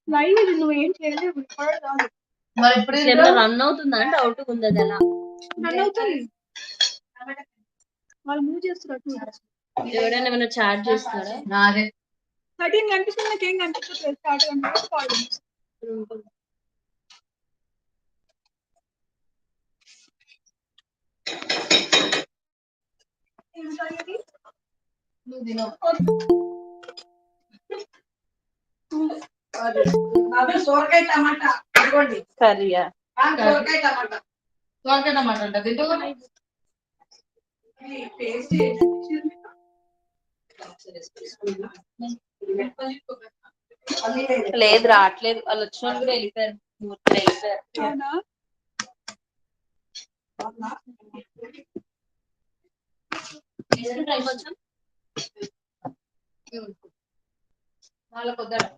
Live ఇది నువ్వు ఏం చేయలేవు కాదు. మరి ఇప్పుడు రన్ అవుతుందా అంటే అవుట్ ఉంది అది ఎలా రన్ అవుతుంది. వాళ్ళు మూవ్ చేస్తున్నారు. ఎవరైనా ఏమైనా చాట్ చేస్తున్నారా? నాదే 13 కనిపిస్తుంది, నాకేం కనిపించట్లేదు. స్టార్ట్ కనిపిస్తుంది. నువ్వు తినవు. సోరకాయ టమాటా కర్రీయా? సోరకాయ టమాటా అంట తింటూ లేదు రావట్లేదు. వాళ్ళు వచ్చిన కూడా వెళ్ళిపోయారు. వాళ్ళ పొద్దాడు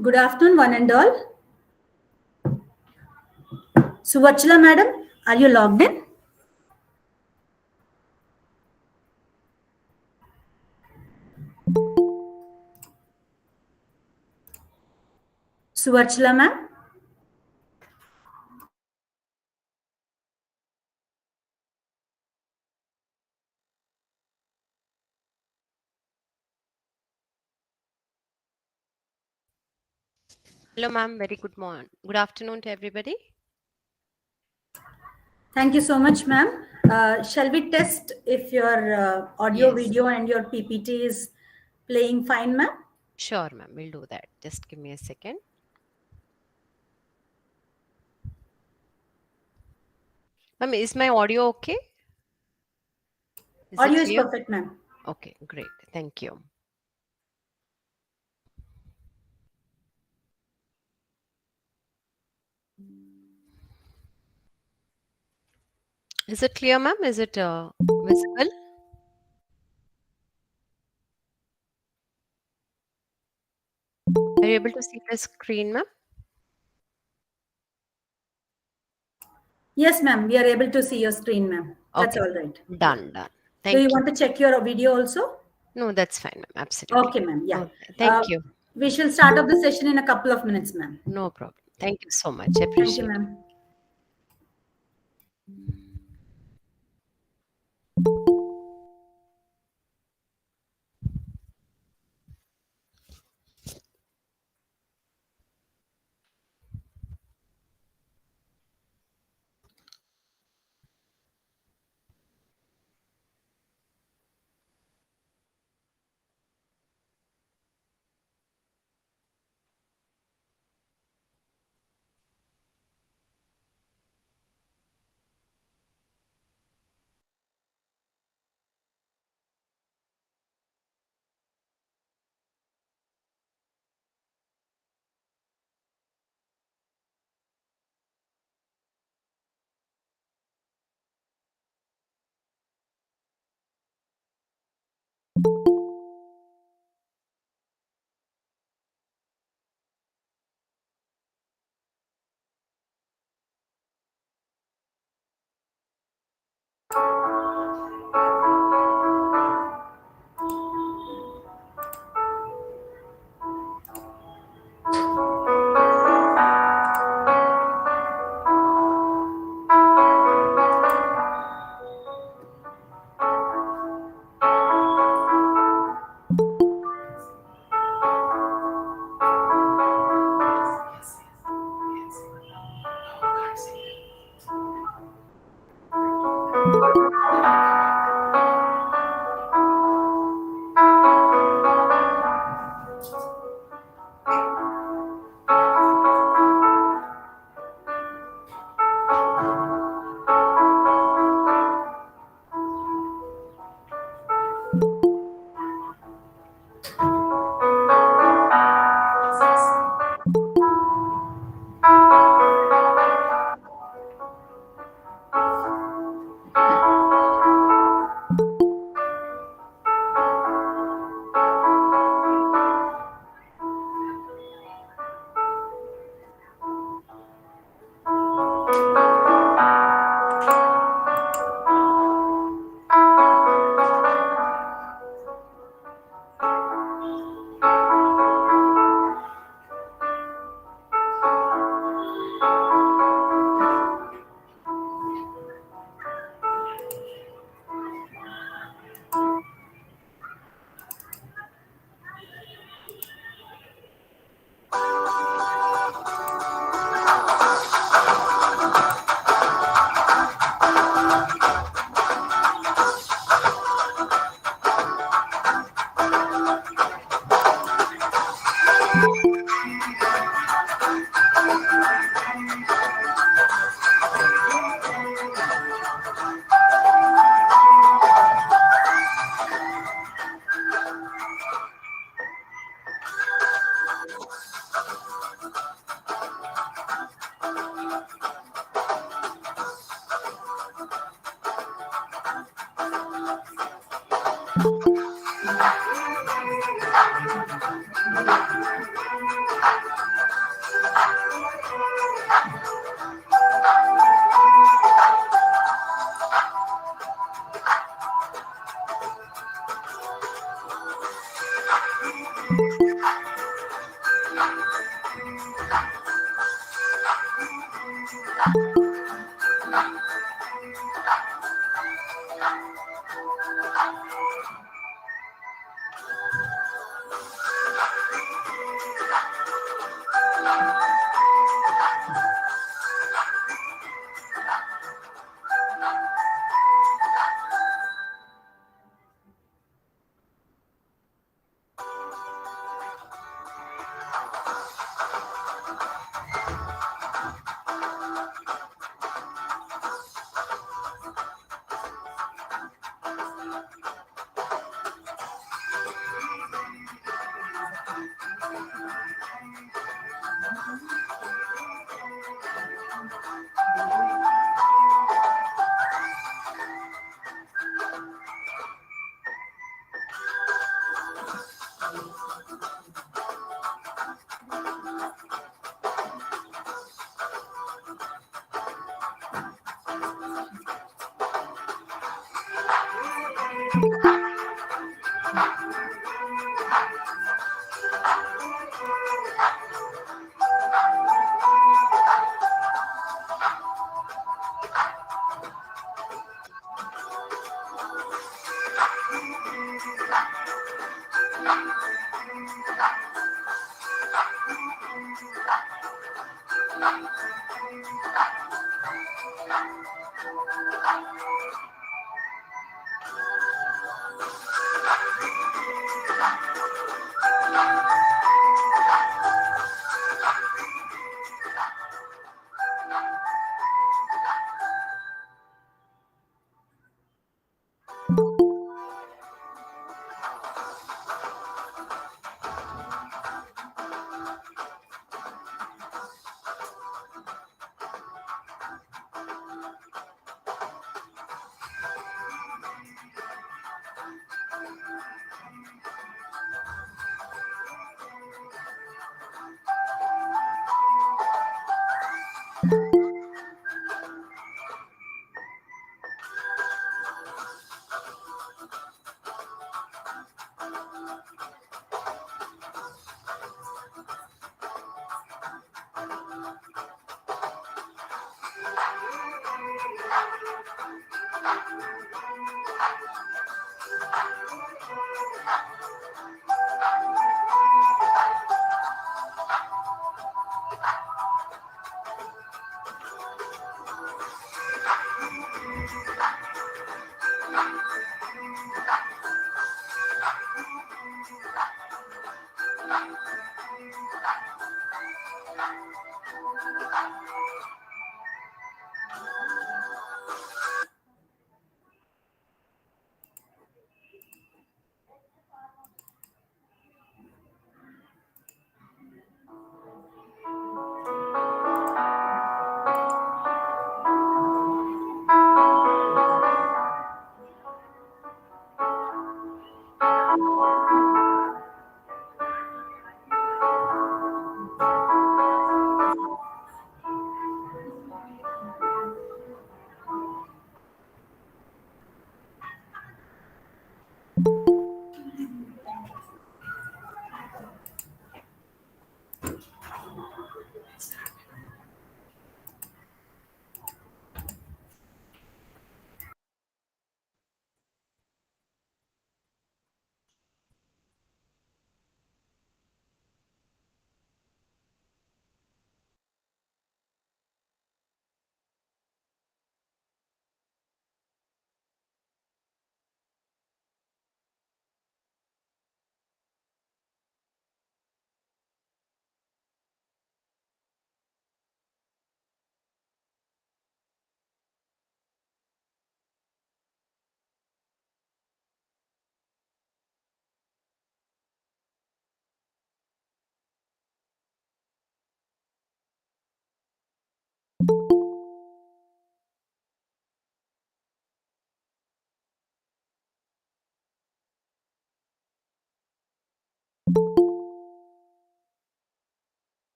Good afternoon, one and all. Suvachla madam, are you logged in? Suvachla ma'am? Hello, ma'am. Very good morning. Good afternoon to everybody. Thank you so much, ma'am. Shall we test if your audio, Yes. video, and your PPT is playing fine, ma'am? Sure, ma'am. We'll do that. Just give me a second. Ma'am, is my audio okay? Audio is clear? perfect, ma'am. Okay, great. Thank you. Is it clear, ma'am? Is it visible? Are you able to see the screen, ma'am? Yes, ma'am. We are able to see your screen, ma'am. That's Okay. all right. Done. Thank Do you. you want to check your video also? No, that's fine, ma'am. Absolutely. Okay, ma'am. Yeah. Okay. Thank you. We shall start off the session in a couple of minutes, ma'am. No problem. Thank you so much. Thank Appreciate you, it. ma'am.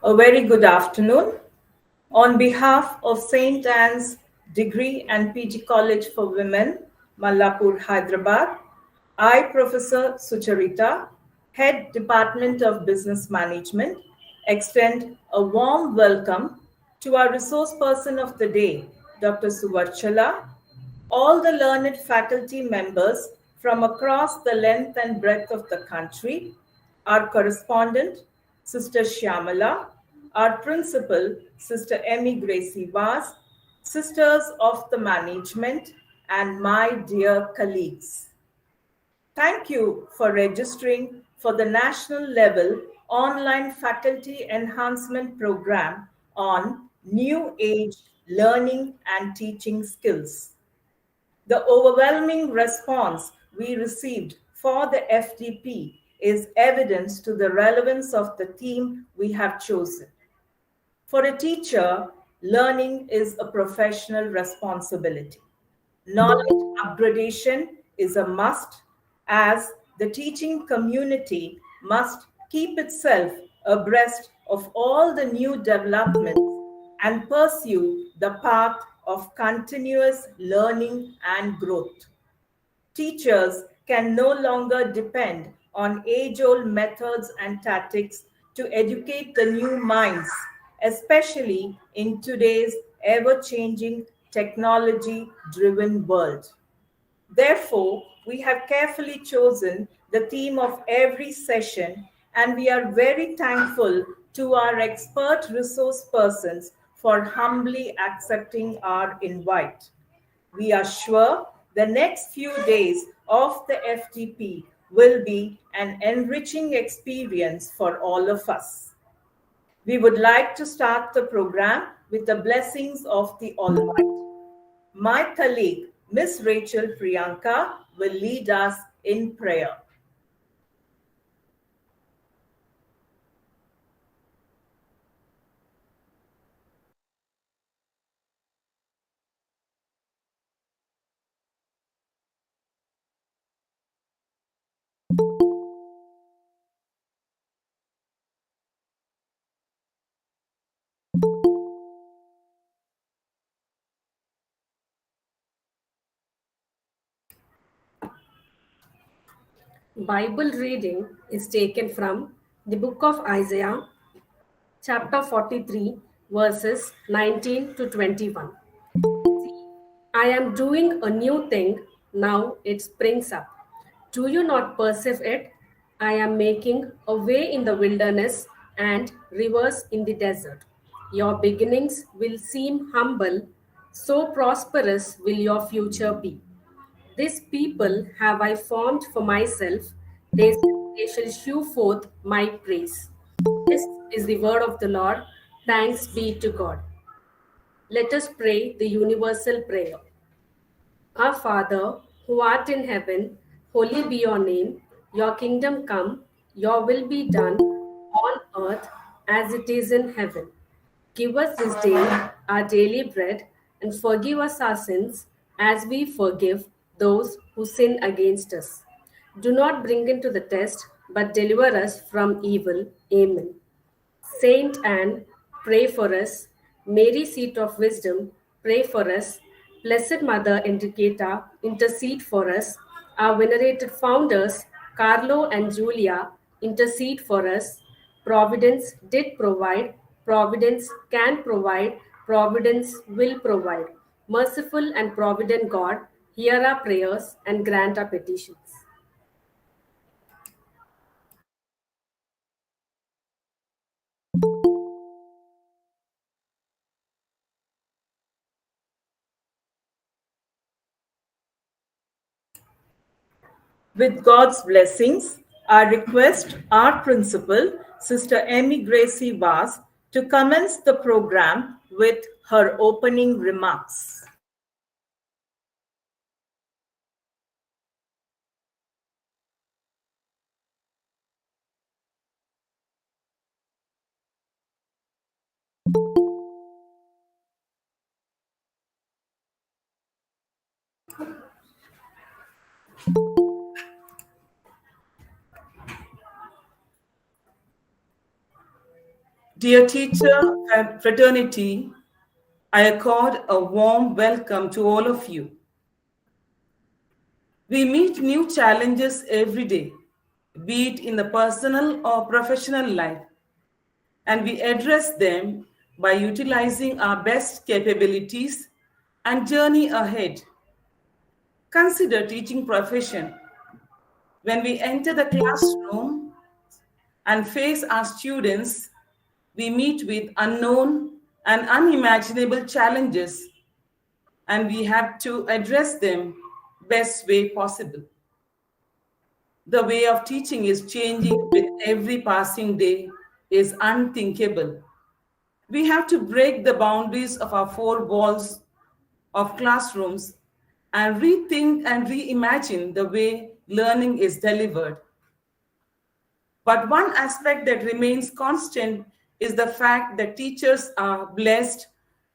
A very good afternoon. On behalf of St. Anne's Degree and PG College for Women, Mallapur, Hyderabad, I, Professor Sucharita, Head Department of Business Management, extend a warm welcome to our resource person of the day, Dr. Suvarchala, all the learned faculty members from across the length and breadth of the country, our correspondent, Sister Shyamala, our principal, Sister Emmy Gracie Vaz, sisters of the management, and my dear colleagues. Thank you for registering for the national level online faculty enhancement program on new age learning and teaching skills. The overwhelming response we received for the FDP is evidence to the relevance of the theme we have chosen. For a teacher, learning is a professional responsibility. Knowledge upgradation is a must, as the teaching community must keep itself abreast of all the new developments and pursue the path of continuous learning and growth. Teachers can no longer depend on age-old methods and tactics to educate the new minds, especially in today's ever-changing technology-driven world. Therefore, we have carefully chosen the theme of every session, and we are very thankful to our expert resource persons for humbly accepting our invite. We are sure the next few days of the FTP will be an enriching experience for all of us. We would like to start the program with the blessings of the Almighty. My colleague, Miss Rachel Priyanka, will lead us in prayer. Bible reading is taken from the book of Isaiah, chapter 43, verses 19 to 21. See, I am doing a new thing, now it springs up. Do you not perceive it? I am making a way in the wilderness and rivers in the desert. Your beginnings will seem humble, so prosperous will your future be. This people have I formed for myself, they shall shew forth my praise. This is the word of the Lord. Thanks be to God. Let us pray the universal prayer. Our Father, who art in heaven, holy be your name. Your kingdom come, your will be done on earth as it is in heaven. Give us this day our daily bread, and forgive us our sins as we forgive those who sin against us. Do not bring into the test, but deliver us from evil. Amen. Saint Anne, pray for us. Mary, seat of wisdom, pray for us. Blessed Mother Enriqueta, intercede for us. Our venerated founders, Carlo and Julia, intercede for us. Providence did provide, Providence can provide, Providence will provide. Merciful and provident God, hear our prayers and grant our petitions. With God's blessings, I request our principal, Sister Emmy Gracie Vaz, to commence the program with her opening remarks. Dear teacher and fraternity, I accord a warm welcome to all of you. We meet new challenges every day, be it in the personal or professional life, and we address them by utilizing our best capabilities and journey ahead. Consider teaching profession. When we enter the classroom and face our students, we meet with unknown and unimaginable challenges, and we have to address them best way possible. The way of teaching is changing with every passing day is unthinkable. We have to break the boundaries of our four walls of classrooms and rethink and reimagine the way learning is delivered. But one aspect that remains constant is the fact that teachers are blessed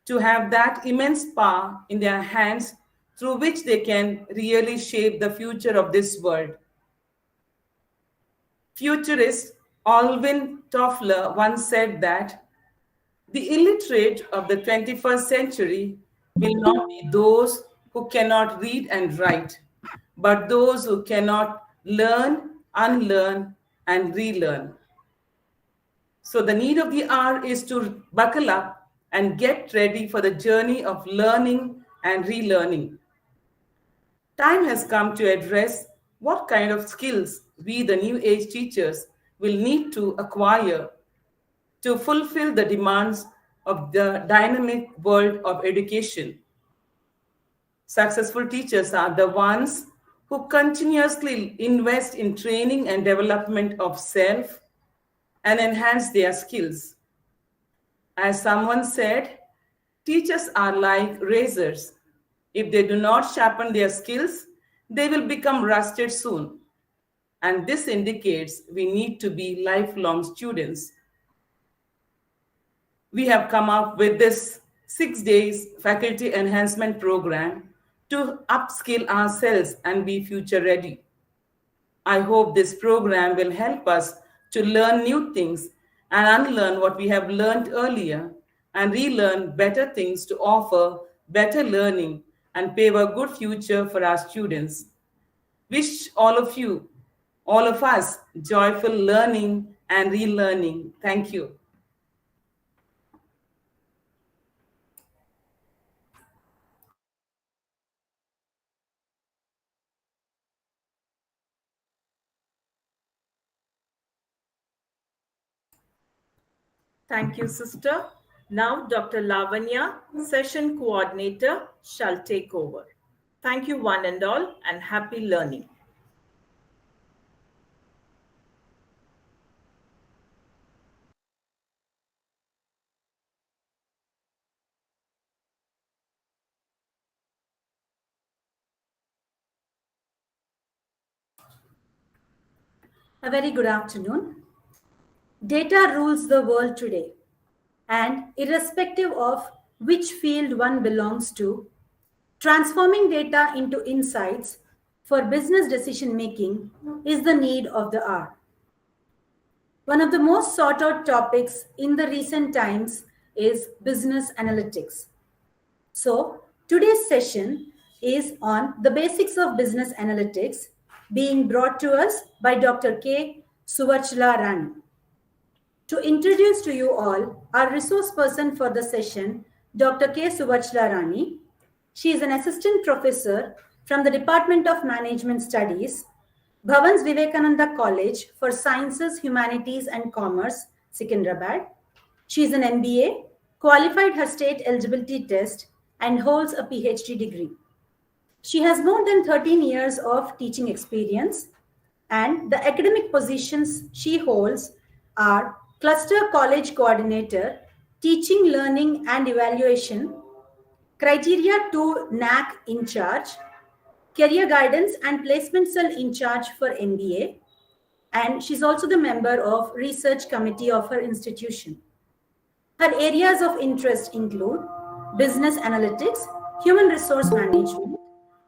to have that immense power in their hands through which they can really shape the future of this world. Futurist Alvin Toffler once said that the illiterate of the 21st century will not be those who cannot read and write, but those who cannot learn unlearn, and relearn. So the need of the hour is to buckle up and get ready for the journey of learning and relearning. Time has come to address what kind of skills we, the new age teachers, will need to acquire to fulfill the demands of the dynamic world of education. Successful teachers are the ones who continuously invest in training and development of self and enhance their skills. As someone said, teachers are like razors. If they do not sharpen their skills, they will become rusted soon. And this indicates we need to be lifelong students. We have come up with this 6 days faculty enhancement program to upskill ourselves and be future ready. I hope this program will help us to learn new things and unlearn what we have learned earlier and relearn better things to offer better learning and pave a good future for our students. Wish all of you, all of us, joyful learning and relearning. Thank you. Thank you, sister. Now, Dr. Lavanya, session coordinator, shall take over. Thank you, one and all, and happy learning. A very good afternoon. Data rules the world today, and irrespective of which field one belongs to, transforming data into insights for business decision making is the need of the hour. One of the most sought out topics in the recent times is business analytics. So, today's session is on the basics of business analytics, being brought to us by Dr. K. Suvarchala Rani. To introduce to you all our resource person for the session, Dr. K. Suvarchala Rani. She is an assistant professor from the Department of Management Studies, Bhavans Vivekananda College for Sciences, Humanities and Commerce, Secunderabad. She is an MBA, qualified her state eligibility test, and holds a PhD degree. She has more than 13 years of teaching experience, and the academic positions she holds are Cluster College Coordinator, Teaching, Learning and Evaluation, Criteria 2 NAC in charge, Career Guidance and Placement Cell in charge for MBA, and she's also the member of Research Committee of her institution. Her areas of interest include business analytics, human resource management,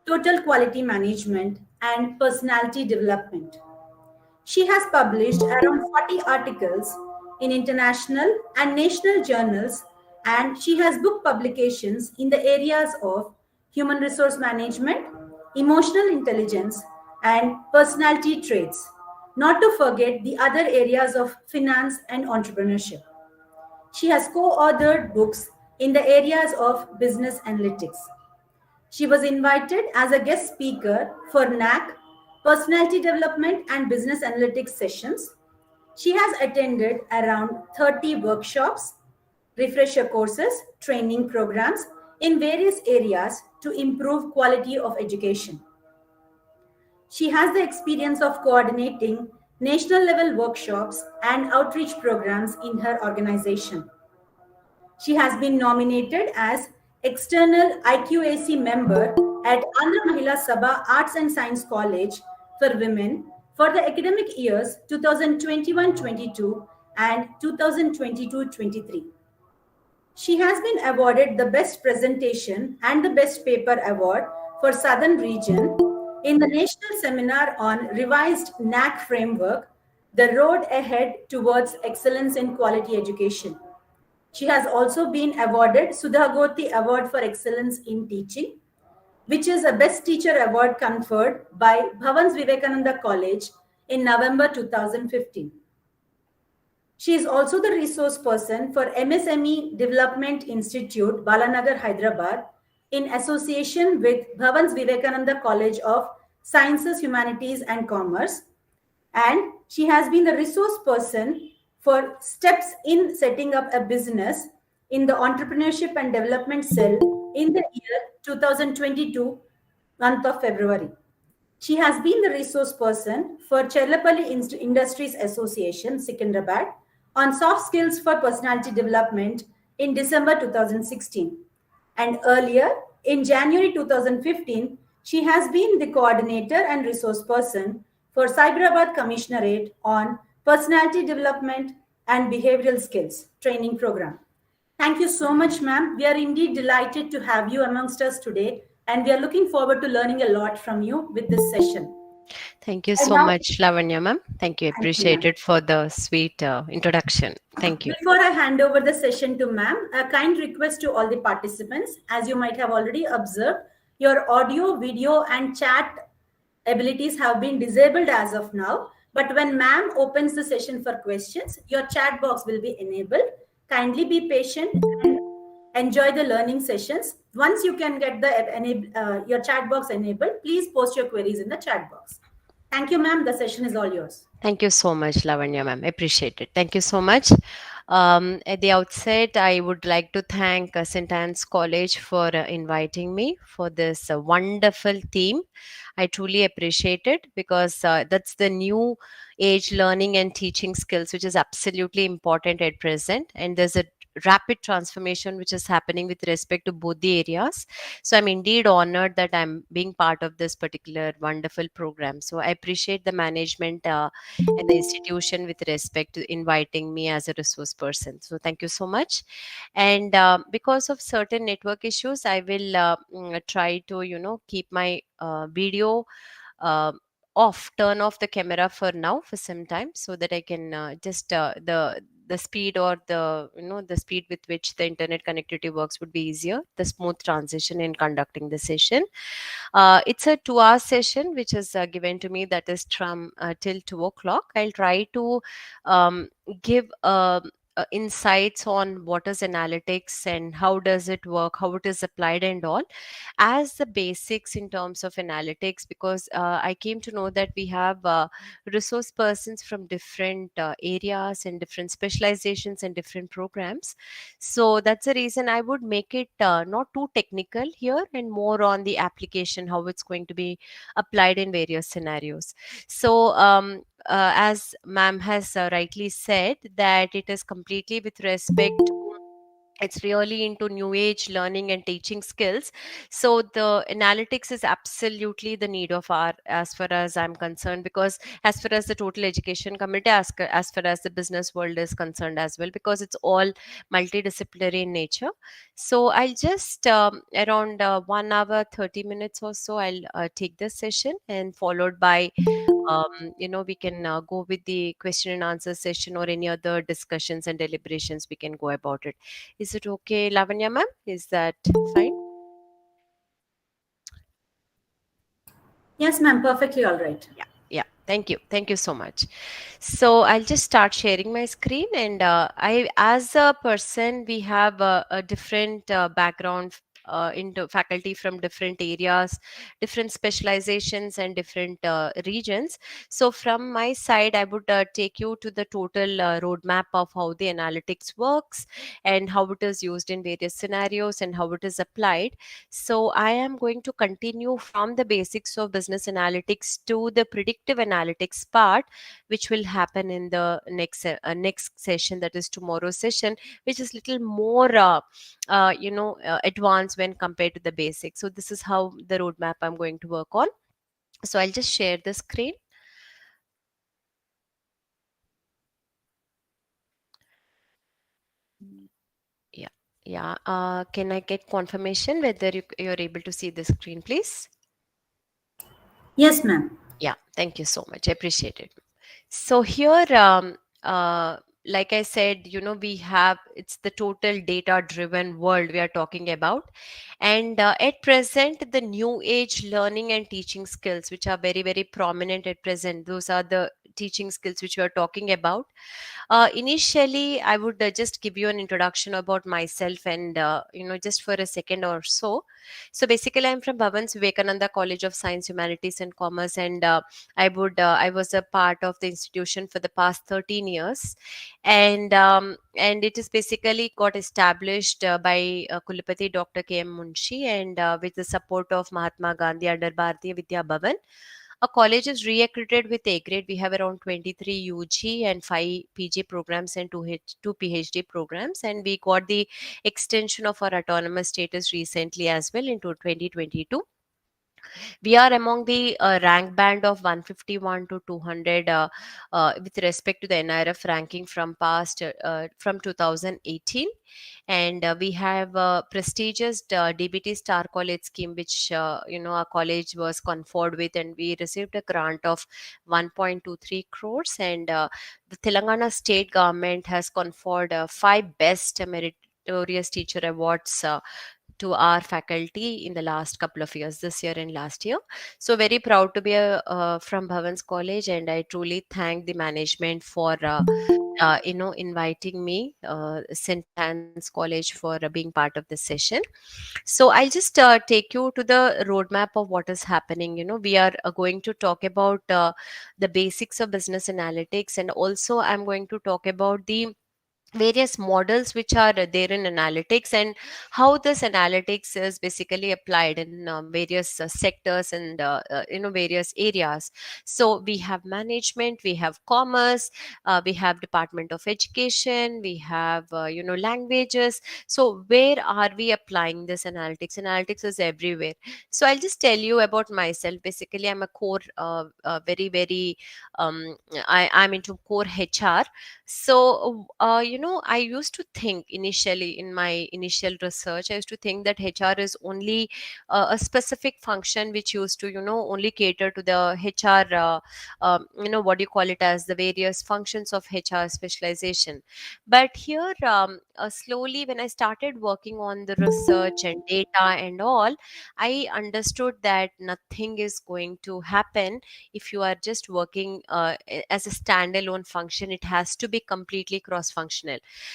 total quality management, and personality development. She has published around 40 articles in international and national journals, and she has book publications in the areas of human resource management, emotional intelligence, and personality traits, not to forget the other areas of finance and entrepreneurship. She has co-authored books in the areas of business analytics. She was invited as a guest speaker for NAC, personality development and business analytics sessions. She has attended around 30 workshops, refresher courses, training programs in various areas to improve quality of education. She has the experience of coordinating national level workshops and outreach programs in her organization. She has been nominated as external IQAC member at Andhra Mahila Sabha Arts and Science College for Women for the academic years 2021-22 and 2022-23. She has been awarded the Best Presentation and the Best Paper Award for Southern Region in the National Seminar on Revised NAC Framework, The Road Ahead Towards Excellence in Quality Education. She has also been awarded Sudhagoti Award for Excellence in Teaching, which is a Best Teacher Award conferred by Bhavans Vivekananda College in November 2015. She is also the resource person for MSME Development Institute, Balanagar, Hyderabad, in association with Bhavans Vivekananda College of Sciences, Humanities and Commerce. And she has been the resource person for steps in setting up a business in the Entrepreneurship and Development Cell in the year 2022, month of February. She has been the resource person for Cherlapalli Industries Association, Secunderabad, on soft skills for personality development in December 2016. And earlier, in January 2015, she has been the coordinator and resource person for Cyberabad Commissionerate on personality development and behavioral skills training program. Thank you so much, ma'am. We are indeed delighted to have you amongst us today, and we are looking forward to learning a lot from you with this session. Thank you And so now- much, Lavanya ma'am. Thank you. Thank you, Appreciate ma'am. it for the sweet introduction. Thank you. Before I hand over the session to ma'am, a kind request to all the participants. As you might have already observed, your audio, video, and chat abilities have been disabled as of now. But when ma'am opens the session for questions, your chat box will be enabled. Kindly be patient and enjoy the learning sessions. Once you can get the your chat box enabled, please post your queries in the chat box. Thank you, ma'am. The session is all yours. Thank you so much, Lavanya ma'am. Appreciate it. Thank you so much. At the outset, I would like to thank St. Anne's College for inviting me for this wonderful theme. I truly appreciate it because that's the new age learning and teaching skills, which is absolutely important at present. And there's a rapid transformation which is happening with respect to both the areas. So I'm indeed honored that I'm being part of this particular wonderful program. So I appreciate the management and the institution with respect to inviting me as a resource person. So thank you so much. And because of certain network issues, I will try to keep my video uh, off, turn off the camera for now for some time, so that I can just the speed or the speed with which the internet connectivity works would be easier, the smooth transition in conducting the session. It's a 2-hour session which is given to me, that is from till 2 o'clock. I'll try to give insights on what is analytics and how does it work, how it is applied and all, as the basics in terms of analytics, because I came to know that we have resource persons from different areas and different specializations and different programs. So that's the reason I would make it not too technical here and more on the application, how it's going to be applied in various scenarios. So as ma'am has rightly said, that it is completely with respect to, it's really into new age learning and teaching skills. So the analytics is absolutely the need of our, as far as I'm concerned, because as far as the total education community, as far as the business world is concerned as well, because it's all multidisciplinary in nature. So I'll just around 1 hour 30 minutes or so, I'll take this session, and followed by we can go with the question and answer session, or any other discussions and deliberations we can go about it. Is it okay, Lavanya ma'am? Is that fine? Yes, ma'am. Perfectly all right. Yeah. Thank you. Thank you so much. So I'll just start sharing my screen. And I, as a person, we have a different background into faculty from different areas, different specializations, and different regions. So from my side, I would take you to the total roadmap of how the analytics works and how it is used in various scenarios and how it is applied. So I am going to continue from the basics of business analytics to the predictive analytics part, which will happen in the next session, that is tomorrow's session, which is little more advanced when compared to the basics. So this is how the roadmap I'm going to work on. So I'll just share the screen. Yeah. Can I get confirmation whether you're able to see the screen, please? Yes, ma'am. Yeah. Thank you so much. I appreciate it. So here, like I said, we have, it's the total data driven world we are talking about. And at present, the new age learning and teaching skills, which are very, very prominent at present, those are the teaching skills which we are talking about. Initially, I would just give you an introduction about myself, and just for a second or so. So basically, I'm from Bhavan's Vivekananda College of Science, Humanities, and Commerce, and I was a part of the institution for the past 13 years, and it is basically got established by Kulapati Dr. K.M. Munshi, and with the support of Mahatma Gandhi under Bharatiya Vidya Bhavan. A college is re-accredited with A grade. We have around 23 UG and 5 PG programs and 2 PhD programs. And we got the extension of our autonomous status recently as well into 2022. We are among the rank band of 151 to 200 with respect to the NIRF ranking from 2018. And we have a prestigious DBT Star College scheme, which our college was conferred with, and we received a grant of 1.23 crores. And the Telangana state government has conferred 5 best meritorious teacher awards to our faculty in the last couple of years, this year and last year. So very proud to be from Bhavan's College, and I truly thank the management for inviting me, St. Anne's College, for being part of this session. So I'll just take you to the roadmap of what is happening. We are going to talk about the basics of business analytics, and also I'm going to talk about the various models which are there in analytics, and how this analytics is basically applied in various sectors and various areas. So we have management, we have commerce, we have department of education, we have languages. So where are we applying this analytics? Analytics is everywhere. So I'll just tell you about myself. Basically, I'm a core very, very I'm into core HR. So, I used to think initially, in my initial research, I used to think that HR is only a specific function which used to, only cater to the HR, what do you call it, as the various functions of HR specialization. But here, slowly, when I started working on the research and data and all, I understood that nothing is going to happen if you are just working as a standalone function. It has to be completely cross functional.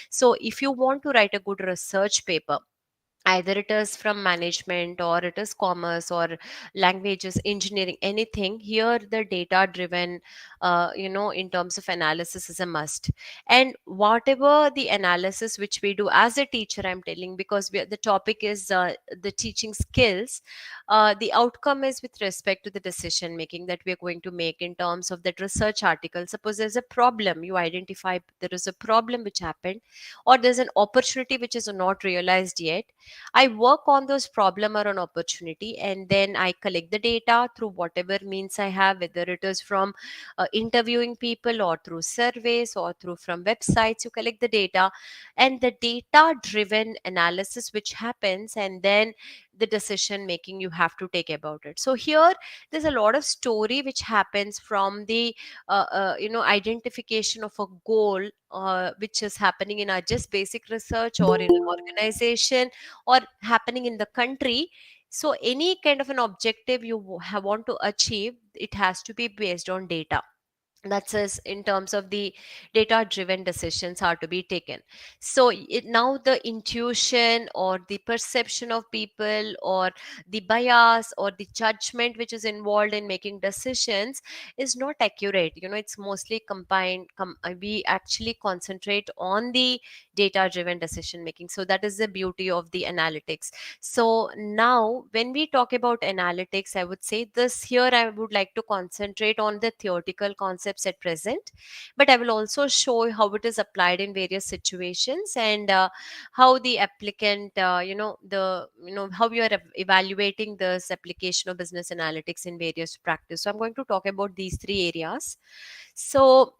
So if you want to write a good research paper, either it is from management or it is commerce or languages, engineering, anything, here the data driven in terms of analysis is a must. And whatever the analysis which we do as a teacher, I'm telling, because the topic is the teaching skills, the outcome is with respect to the decision making that we are going to make in terms of that research article. Suppose there's a problem, you identify there is a problem which happened, or there's an opportunity which is not realized yet. I work on those problem or an opportunity, and then I collect the data through whatever means I have, whether it is from interviewing people or through surveys or through from websites. You collect the data, and the data driven analysis which happens, and then the decision making you have to take about it. So here there's a lot of story which happens from the identification of a goal which is happening in our just basic research or in an organization or happening in the country. So any kind of an objective you want to achieve, it has to be based on data. That says in terms of the data driven decisions are to be taken. So now the intuition or the perception of people or the bias or the judgment which is involved in making decisions is not accurate. It's mostly combined. We actually concentrate on the data driven decision making. So that is the beauty of the analytics. So now when we talk about analytics, I would say this here, I would like to concentrate on the theoretical concepts at present, but I will also show how it is applied in various situations, and how the applicant how you are evaluating this application of business analytics in various practice. So I'm going to talk about these three areas. So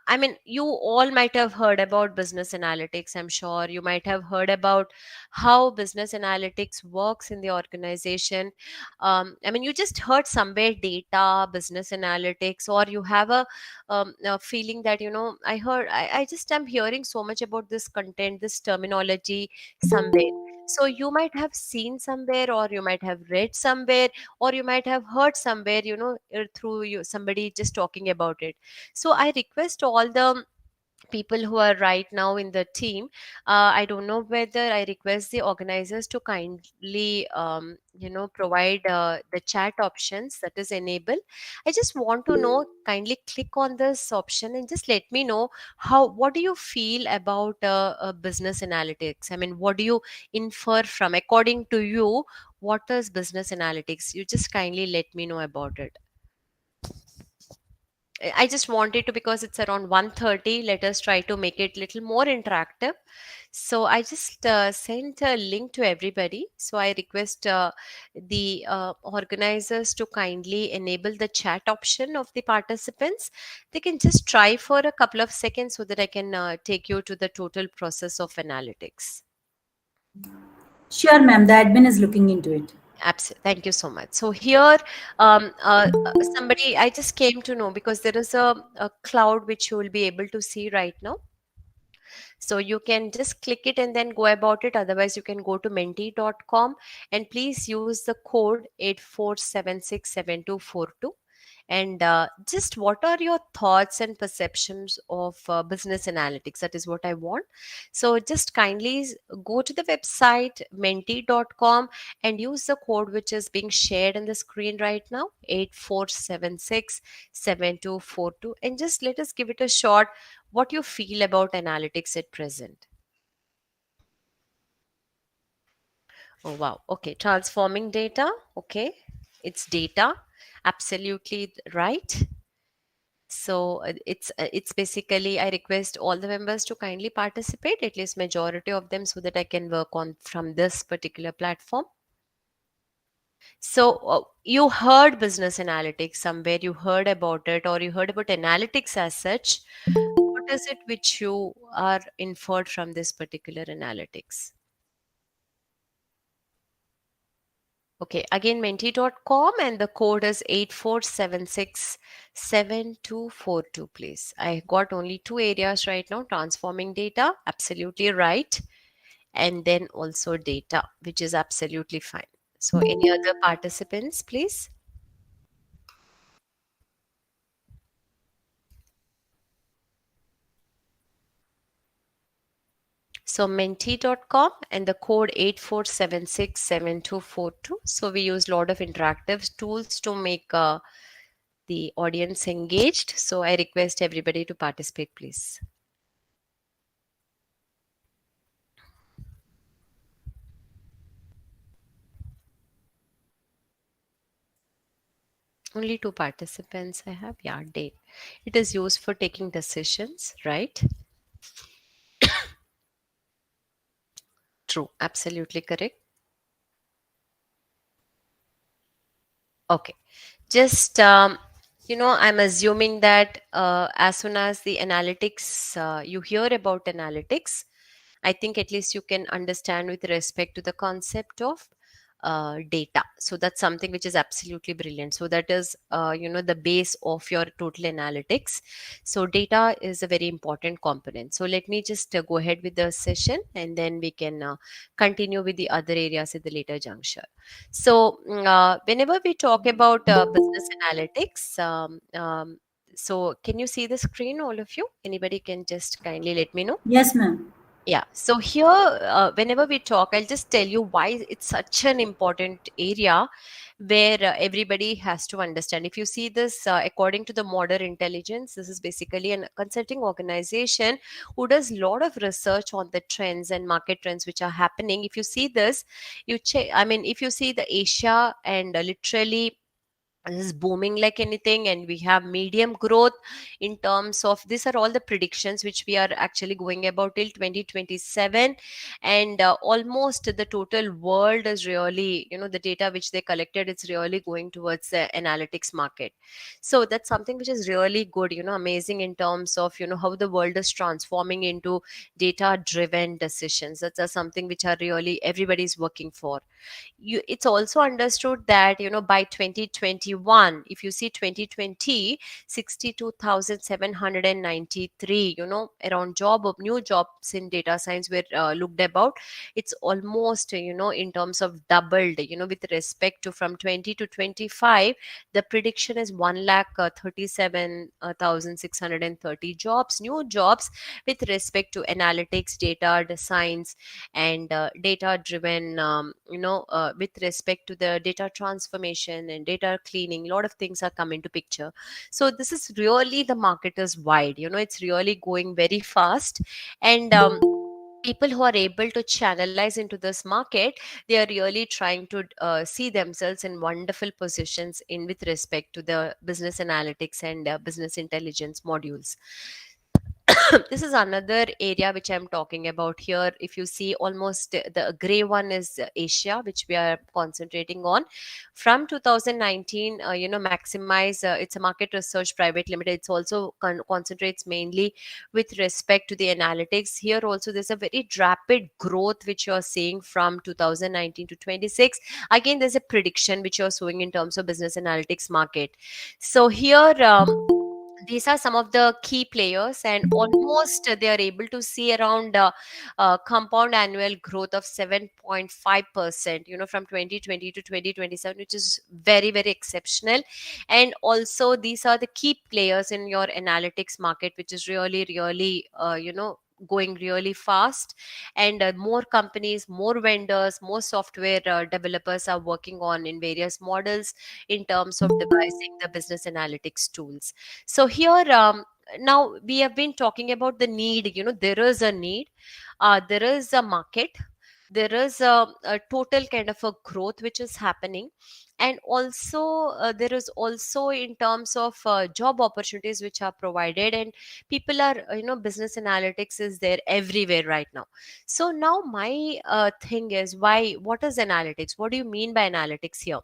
I mean, you all might have heard about business analytics. I'm sure you might have heard about how business analytics works in the organization. I mean, you just heard somewhere data, business analytics, or you have a feeling that, I just am hearing so much about this content, this terminology somewhere. So you might have seen somewhere, or you might have read somewhere, or you might have heard somewhere, through you, somebody just talking about it. So I request all the people who are right now in the team, I don't know whether I request the organizers to kindly provide the chat options that is enable. I just want to know, kindly click on this option and just let me know what do you feel about business analytics. I mean, what do you infer from, according to you, what is business analytics? You just kindly let me know about it. I just wanted to, because it's around 1:30, let us try to make it little more interactive. So I just sent a link to everybody. So I request the organizers to kindly enable the chat option of the participants. They can just try for a couple of seconds so that I can take you to the total process of analytics. Sure, ma'am. The admin is looking into it. Absolutely. Thank you so much. So here, somebody, I just came to know, because there is a cloud which you will be able to see right now. So you can just click it and then go about it. Otherwise, you can go to menti.com and please use the code 84767242. And just what are your thoughts and perceptions of business analytics? That is what I want. So just kindly go to the website menti.com and use the code which is being shared on the screen right now, 84767242, and just let us give it a shot what you feel about analytics at present. Oh, wow. Okay. Transforming data. Okay. It's data. Absolutely right. So it's basically, I request all the members to kindly participate, at least majority of them, so that I can work on from this particular platform. So you heard business analytics somewhere, you heard about it, or you heard about analytics as such. What is it which you are inferred from this particular analytics? Okay, again, menti.com, and the code is 84767242, please. I got only two areas right now: transforming data, absolutely right, and then also data, which is absolutely fine. So any other participants, please? So menti.com and the code 84767242. So we use a lot of interactive tools to make the audience engaged. So I request everybody to participate, please. Only two participants I have. Yeah, date. It is used for taking decisions, right? True. Absolutely correct. Okay. Just, I'm assuming that as soon as the analytics, you hear about analytics, I think at least you can understand with respect to the concept of data. So that's something which is absolutely brilliant. So that is, the base of your total analytics. So data is a very important component. So let me just go ahead with the session, and then we can continue with the other areas at the later juncture. So whenever we talk about business analytics, so can you see the screen, all of you? Anybody can just kindly let me know. Yes, ma'am. Yeah. So here, whenever we talk, I'll just tell you why it's such an important area where everybody has to understand. If you see this, according to the Modern Intelligence, this is basically a consulting organization who does a lot of research on the trends and market trends which are happening. If you see this, you check. I mean, if you see the Asia and literally this is booming like anything, and we have medium growth in terms of, these are all the predictions which we are actually going about till 2027. And almost the total world is really, the data which they collected, it's really going towards the analytics market. So that's something which is really good, amazing in terms of, how the world is transforming into data driven decisions. That's something which are really everybody's working for. It's also understood that, by 2021, if you see 2020, 62,793, around new jobs in data science were looked about. It's almost, in terms of doubled, with respect to from 20 to 25. The prediction is 1,37,630 jobs, new jobs, with respect to analytics, data science, and data driven, with respect to the data transformation and data cleaning. A lot of things are coming to picture. So this is really, the market is wide, it's really going very fast. And people who are able to channelize into this market, they are really trying to see themselves in wonderful positions in with respect to the business analytics and business intelligence modules. This is another area which I'm talking about here. If you see, almost the gray one is Asia, which we are concentrating on. From 2019, maximize, it's a market research private limited. It's also concentrates mainly with respect to the analytics. Here also there's a very rapid growth which you're seeing from 2019 to 26. Again, there's a prediction which you're showing in terms of business analytics market. So here, these are some of the key players, and almost they are able to see around compound annual growth of 7.5%, from 2020 to 2027, which is very, very exceptional. And also these are the key players in your analytics market, which is really, really, going really fast. And more companies, more vendors, more software developers are working on in various models in terms of devising the business analytics tools. So here, now we have been talking about the need. There is a need, there is a market, there is a total kind of a growth which is happening. And also there is also in terms of job opportunities which are provided, and people are, business analytics is there everywhere right now. So now my thing is, what is analytics? What do you mean by analytics here?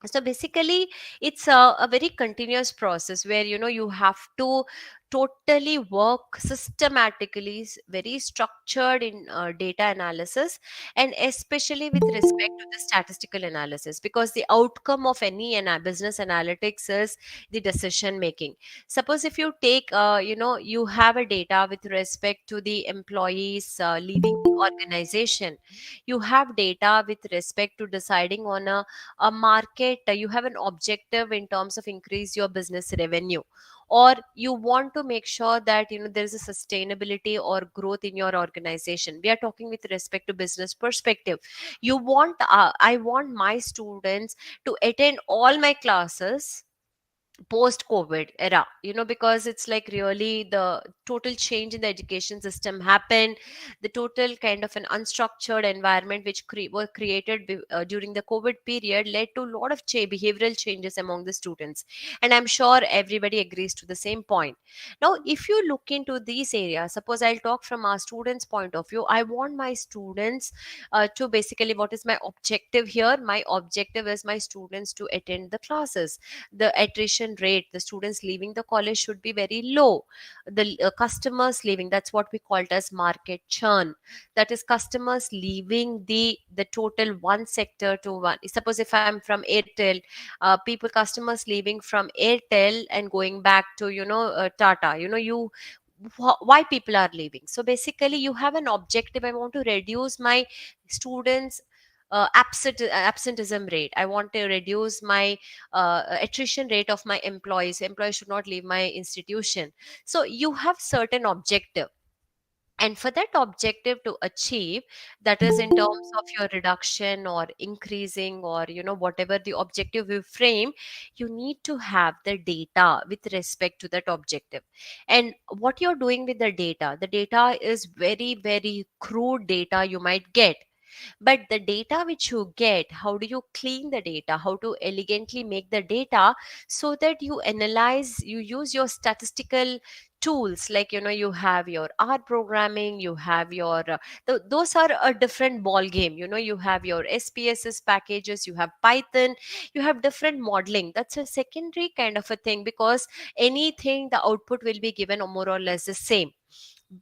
So basically, it's a very continuous process where, you have to totally work systematically, very structured in data analysis, and especially with respect to the statistical analysis, because the outcome of any business analytics is the decision making. Suppose if you take, you have a data with respect to the employees leaving the organization. You have data with respect to deciding on a market. You have an objective in terms of increase your business revenue, or you want to make sure that, there is a sustainability or growth in your organization. We are talking with respect to business perspective. I want my students to attend all my classes post covid era, because it's like really the total change in the education system happened. The total kind of an unstructured environment which were created during the covid period led to a lot of behavioral changes among the students, and I'm sure everybody agrees to the same point. Now if you look into these areas, suppose I'll talk from our students point of view. I want my students to basically, what is my objective here? My objective is my students to attend the classes. The attrition rate, the students leaving the college, should be very low. The customers leaving, that's what we call it as market churn. That is customers leaving the total one sector to one. Suppose if I'm from Airtel, customers leaving from Airtel and going back to, Tata, why people are leaving. So basically you have an objective. I want to reduce my students absenteeism rate. I want to reduce my attrition rate of my employees should not leave my institution. So you have certain objective, and for that objective to achieve, that is in terms of your reduction or increasing, or whatever the objective you frame, you need to have the data with respect to that objective. And what you're doing with the data is very, very crude data you might get. But the data which you get, how do you clean the data, how to elegantly make the data so that you analyze, you use your statistical tools, like you have your R programming, you have your those are a different ball game. You have your SPSS packages, you have Python, you have different modeling. That's a secondary kind of a thing, because anything, the output will be given or more or less the same.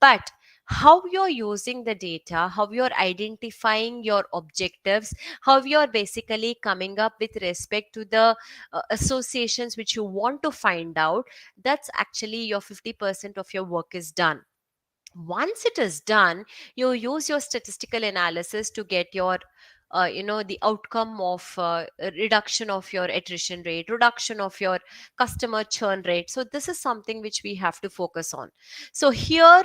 But how you're using the data, how you're identifying your objectives, how you're basically coming up with respect to the associations which you want to find out, that's actually your 50% of your work is done. Once it is done, you use your statistical analysis to get your the outcome of reduction of your attrition rate, reduction of your customer churn rate. So this is something which we have to focus on. So here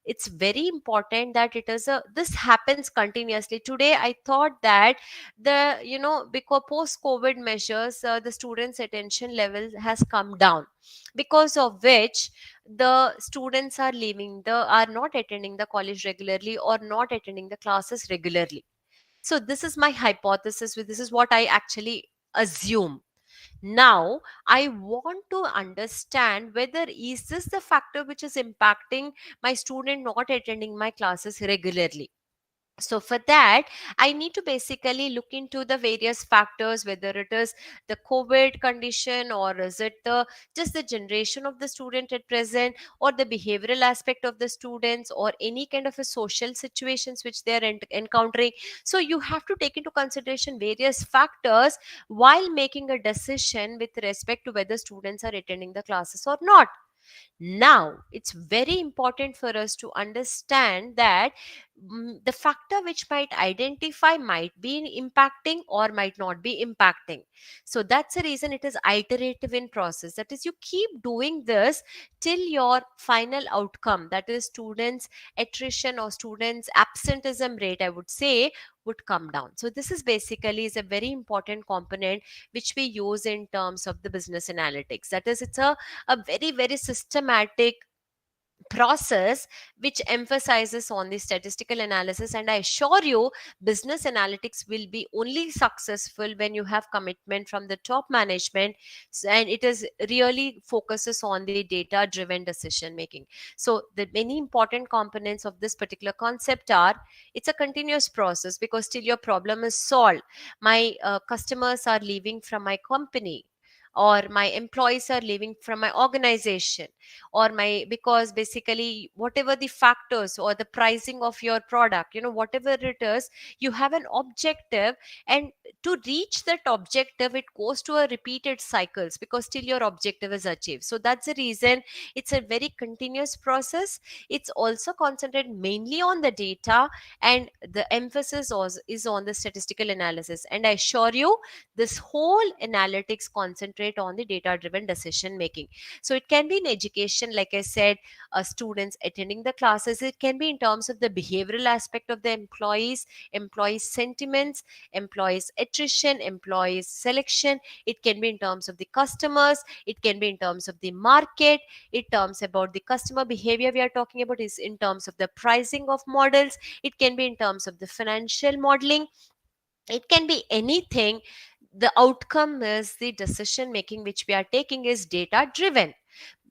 it's very important that it is a this happens continuously. Today I thought that the because post COVID measures, the students attention level has come down, because of which the students are leaving the are not attending the college regularly or not attending the classes regularly. So this is my hypothesis, this is what I actually assume. Now I want to understand whether is this the factor which is impacting my student not attending my classes regularly. So for that, I need to basically look into the various factors, whether it is the COVID condition, or is it the just the generation of the student at present, or the behavioral aspect of the students, or any kind of a social situations which they are encountering. So you have to take into consideration various factors while making a decision with respect to whether students are attending the classes or not. Now, it's very important for us to understand that the factor which might identify might be impacting or might not be impacting. So that's the reason it is iterative in process. That is, you keep doing this till your final outcome, that is students attrition or students absenteeism rate, I would say, would come down. So this is basically is a very important component which we use in terms of the business analytics. That is, it's a very very systematic process which emphasizes on the statistical analysis. And I assure you, business analytics will be only successful when you have commitment from the top management, and it is really focuses on the data driven decision making. So the many important components of this particular concept are, it's a continuous process, because till your problem is solved, my customers are leaving from my company, or my employees are leaving from my organization, or my, because basically whatever the factors or the pricing of your product, whatever it is, you have an objective, and to reach that objective it goes to a repeated cycles, because till your objective is achieved. So that's the reason it's a very continuous process. It's also concentrated mainly on the data, and the emphasis is on the statistical analysis. And I assure you, this whole analytics concentrate on the data driven decision making. So it can be in education, like I said, students attending the classes. It can be in terms of the behavioral aspect of the employees sentiments, employees attrition, employees selection. It can be in terms of the customers, it can be in terms of the market, in terms about the customer behavior we are talking about, is in terms of the pricing of models, it can be in terms of the financial modeling, it can be anything. The outcome is the decision making which we are taking is data driven,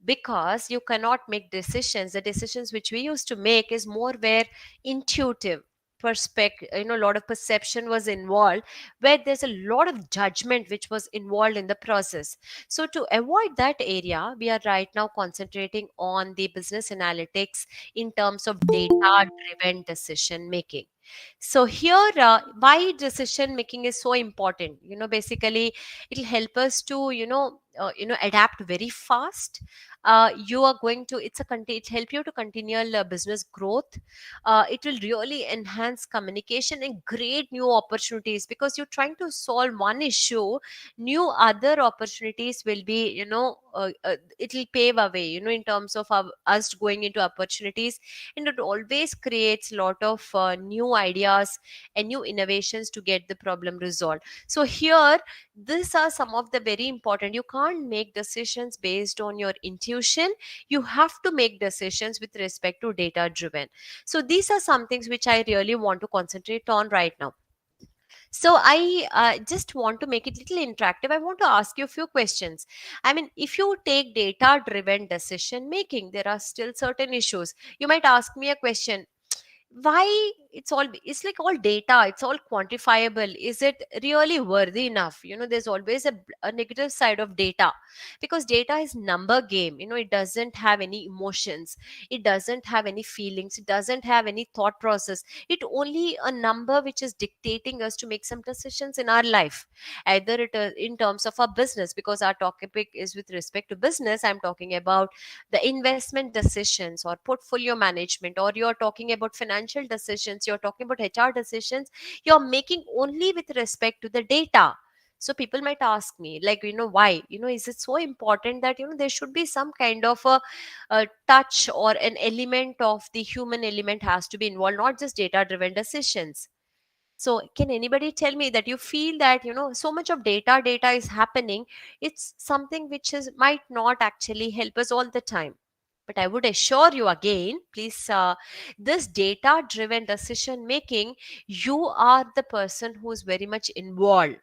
because you cannot make decisions. The decisions which we used to make is more where intuitive perspective, a lot of perception was involved, where there's a lot of judgment which was involved in the process. So to avoid that area, we are right now concentrating on the business analytics in terms of data driven decision making. So here, why decision making is so important, basically it'll help us to adapt very fast. You are going to, it help you to continual business growth. It will really enhance communication and create new opportunities, because you're trying to solve one issue, new other opportunities will be, it will pave a way, in terms of us going into opportunities. And it always creates a lot of new ideas and new innovations to get the problem resolved. So here, these are some of the very important, you can't can't make decisions based on your intuition. You have to make decisions with respect to data driven. So these are some things which I really want to concentrate on right now. So I just want to make it little interactive. I want to ask you a few questions. I mean, if you take data driven decision making, there are still certain issues. You might ask me a question, why it's like all data, it's all quantifiable, is it really worthy enough? There's always a negative side of data, because data is number game. It doesn't have any emotions, it doesn't have any feelings, it doesn't have any thought process. It only a number which is dictating us to make some decisions in our life, either it in terms of our business, because our topic is with respect to business. I'm talking about the investment decisions or portfolio management, or you're talking about financial decisions, you're talking about HR decisions, you're making only with respect to the data. So people might ask me, like, why, is it so important that there should be some kind of a touch or an element of the human element has to be involved, not just data driven decisions? So can anybody tell me that you feel that so much of data is happening, it's something which is might not actually help us all the time? But I would assure you again, please, this data driven decision making, you are the person who is very much involved.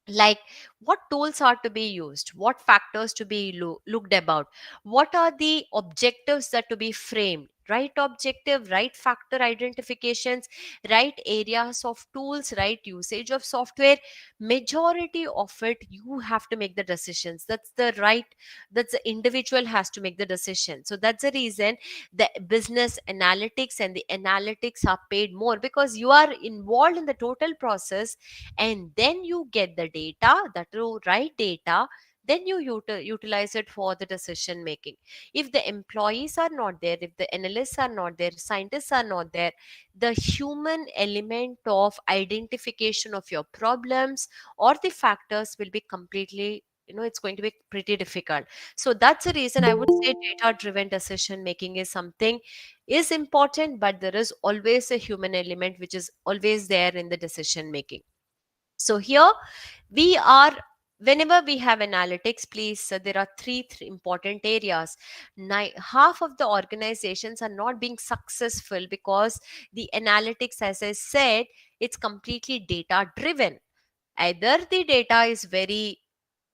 Like, what tools are to be used, what factors to be looked about, what are the objectives that to be framed, right objective, right factor identifications, right areas of tools, right usage of software. Majority of it you have to make the decisions. That's the individual has to make the decision. So that's the reason the business analytics and the analytics are paid more, because you are involved in the total process, and then you get the data, that right data, then you utilize it for the decision making. If the employees are not there, if the analysts are not there, scientists are not there, the human element of identification of your problems or the factors will be completely, it's going to be pretty difficult. So that's the reason I would say data driven decision making is something is important, but there is always a human element which is always there in the decision making. So here we are, whenever we have analytics, please, there are three important areas. Half of the organizations are not being successful because the analytics, as I said, it's completely data driven. Either the data is very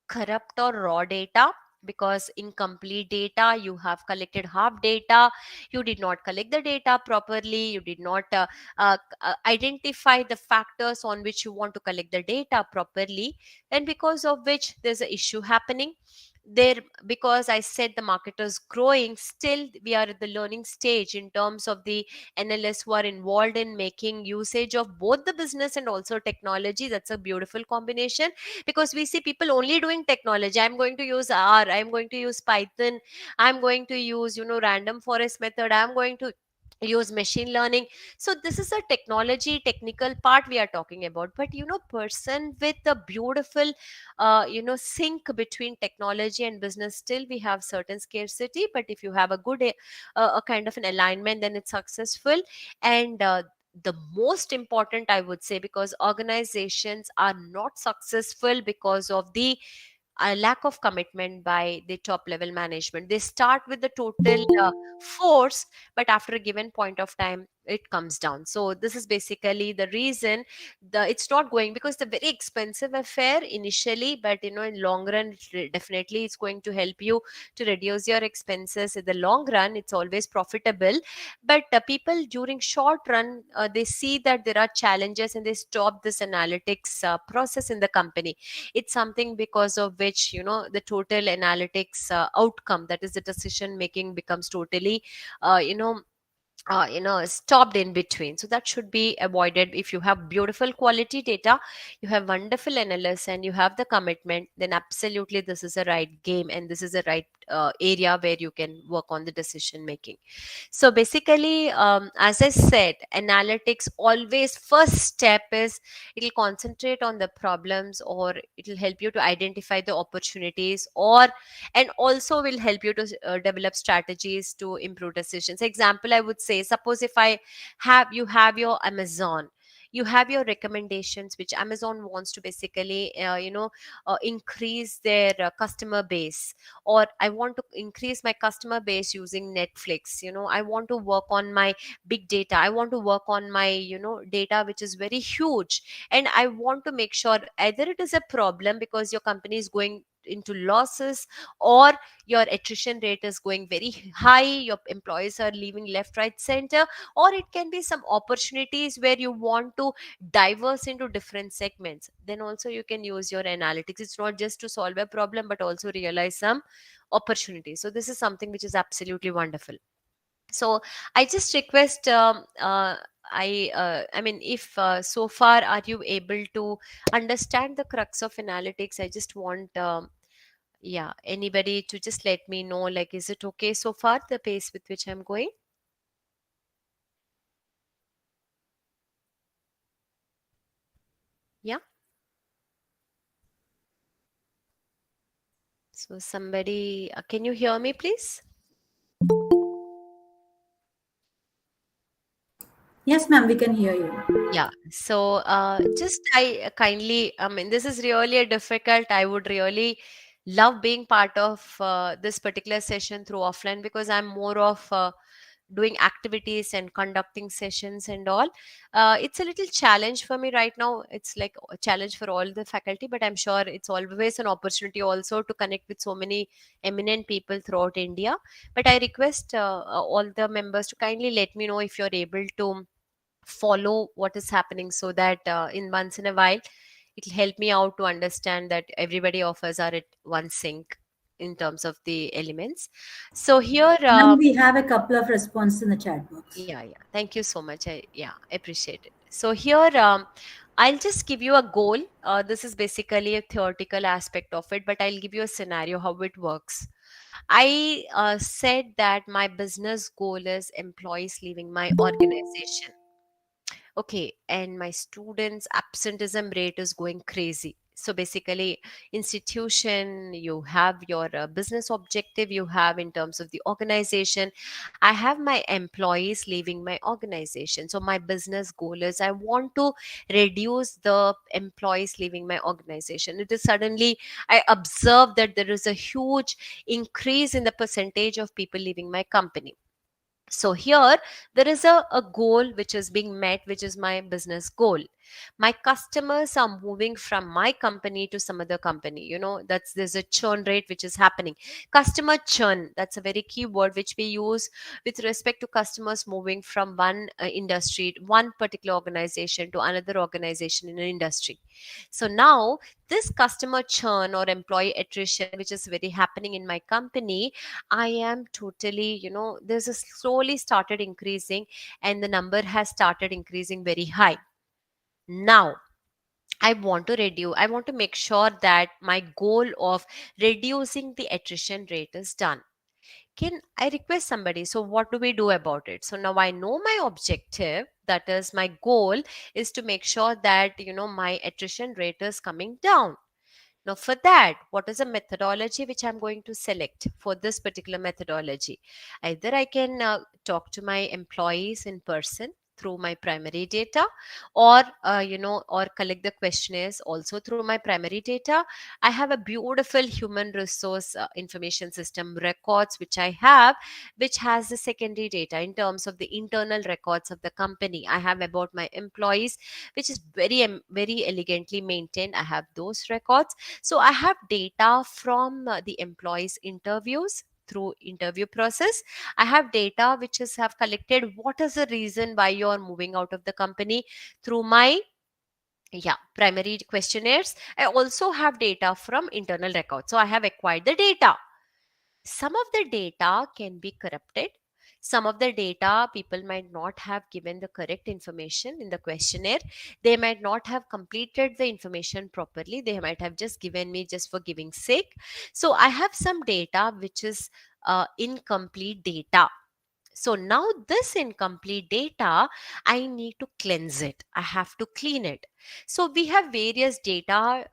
corrupt or raw data, because incomplete data, you have collected half data, you did not collect the data properly, you did not identify the factors on which you want to collect the data properly, and because of which there's an issue happening there. Because I said the market is growing, still we are at the learning stage in terms of the analysts who are involved in making usage of both the business and also technology. That's a beautiful combination, because we see people only doing technology. I'm going to use R, I'm going to use Python, I'm going to use random forest method, I'm going to use machine learning. So this is a technology technical part we are talking about. But person with a beautiful sync between technology and business, still we have certain scarcity. But if you have a good a kind of an alignment, then it's successful. And the most important, I would say, because organizations are not successful because of the a lack of commitment by the top level management. They start with the total force, but after a given point of time it comes down. So this is basically the reason it's not going, because the very expensive affair initially, but in long run definitely it's going to help you to reduce your expenses. In the long run it's always profitable. But people during short run, they see that there are challenges and they stop this analytics process in the company. It's something because of which the total analytics outcome, that is the decision making, becomes totally uh, you know stopped in between. So that should be avoided. If you have beautiful quality data, you have wonderful analysts, and you have the commitment, then absolutely this is a right game, and this is a right area where you can work on the decision making. So basically, as I said, analytics always first step is it will concentrate on the problems, or it will help you to identify the opportunities, or and also will help you to develop strategies to improve decisions. Example, I would say, suppose if I have you have your Amazon, You have your recommendations, which Amazon wants to basically increase their customer base, or I want to increase my customer base using Netflix. I want to work on my big data, I want to work on my data which is very huge, and I want to make sure either it is a problem because your company is going into losses, or your attrition rate is going very high, your employees are leaving left, right, center, or it can be some opportunities where you want to diverse into different segments. Then also you can use your analytics. It's not just to solve a problem but also realize some opportunities. So this is something which is absolutely wonderful. So I just request I mean, if so far are you able to understand the crux of analytics? I just want yeah, anybody to just let me know, like, is it okay so far, the pace with which I'm going? Yeah. So somebody, can you hear me, please? Yes, ma'am, we can hear you. Yeah. So just I kindly, I mean, this is really difficult. I would really love being part of this particular session through offline, because I'm more of doing activities and conducting sessions and all. It's a little challenge for me right now. It's like a challenge for all the faculty, but I'm sure it's always an opportunity also to connect with so many eminent people throughout India. But I request all the members to kindly let me know if you're able to follow what is happening, so that in once in a while it'll help me out to understand that everybody of us are at one sync in terms of the elements. So here Ma'am, we have a couple of responses in the chat box. yeah, thank you so much. I appreciate it. So here I'll just give you a goal. This is basically a theoretical aspect of it, but I'll give you a scenario how it works. I said that my business goal is employees leaving my organization. Okay, and my students absenteeism rate is going crazy. So basically, institution, you have your business objective, you have in terms of the organization. I have my employees leaving my organization, so my business goal is I want to reduce the employees leaving my organization. It is suddenly I observe that there is a huge increase in the percentage of people leaving my company. So here there is a goal which is being met, which is my business goal. My customers are moving from my company to some other company. That's there's a churn rate which is happening. Customer churn, that's a very key word which we use with respect to customers moving from one industry, one particular organization to another organization in an industry. So now this customer churn or employee attrition, which is very happening in my company, I am totally, there's a slowly started increasing, and the number has started increasing very high. Now, I want to make sure that my goal of reducing the attrition rate is done. Can I request somebody? So, what do we do about it? So, now I know my objective, that is, my goal is to make sure that, my attrition rate is coming down. Now, for that, what is a methodology which I'm going to select for this particular methodology? Either I can talk to my employees in person through my primary data, or or collect the questionnaires also through my primary data. I have a beautiful human resource information system records which I have, which has the secondary data in terms of the internal records of the company. I have about my employees, which is very very elegantly maintained. I have those records. So I have data from the employees interviews through interview process. I have data which is have collected what is the reason why you are moving out of the company through my primary questionnaires. I also have data from internal records. So I have acquired the data. Some of the data can be corrupted. Some of the data people might not have given the correct information in the questionnaire. They might not have completed the information properly. They might have just given me just for giving sake. So I have some data which is incomplete data. So now this incomplete data, I need to cleanse it. I have to clean it. So we have various data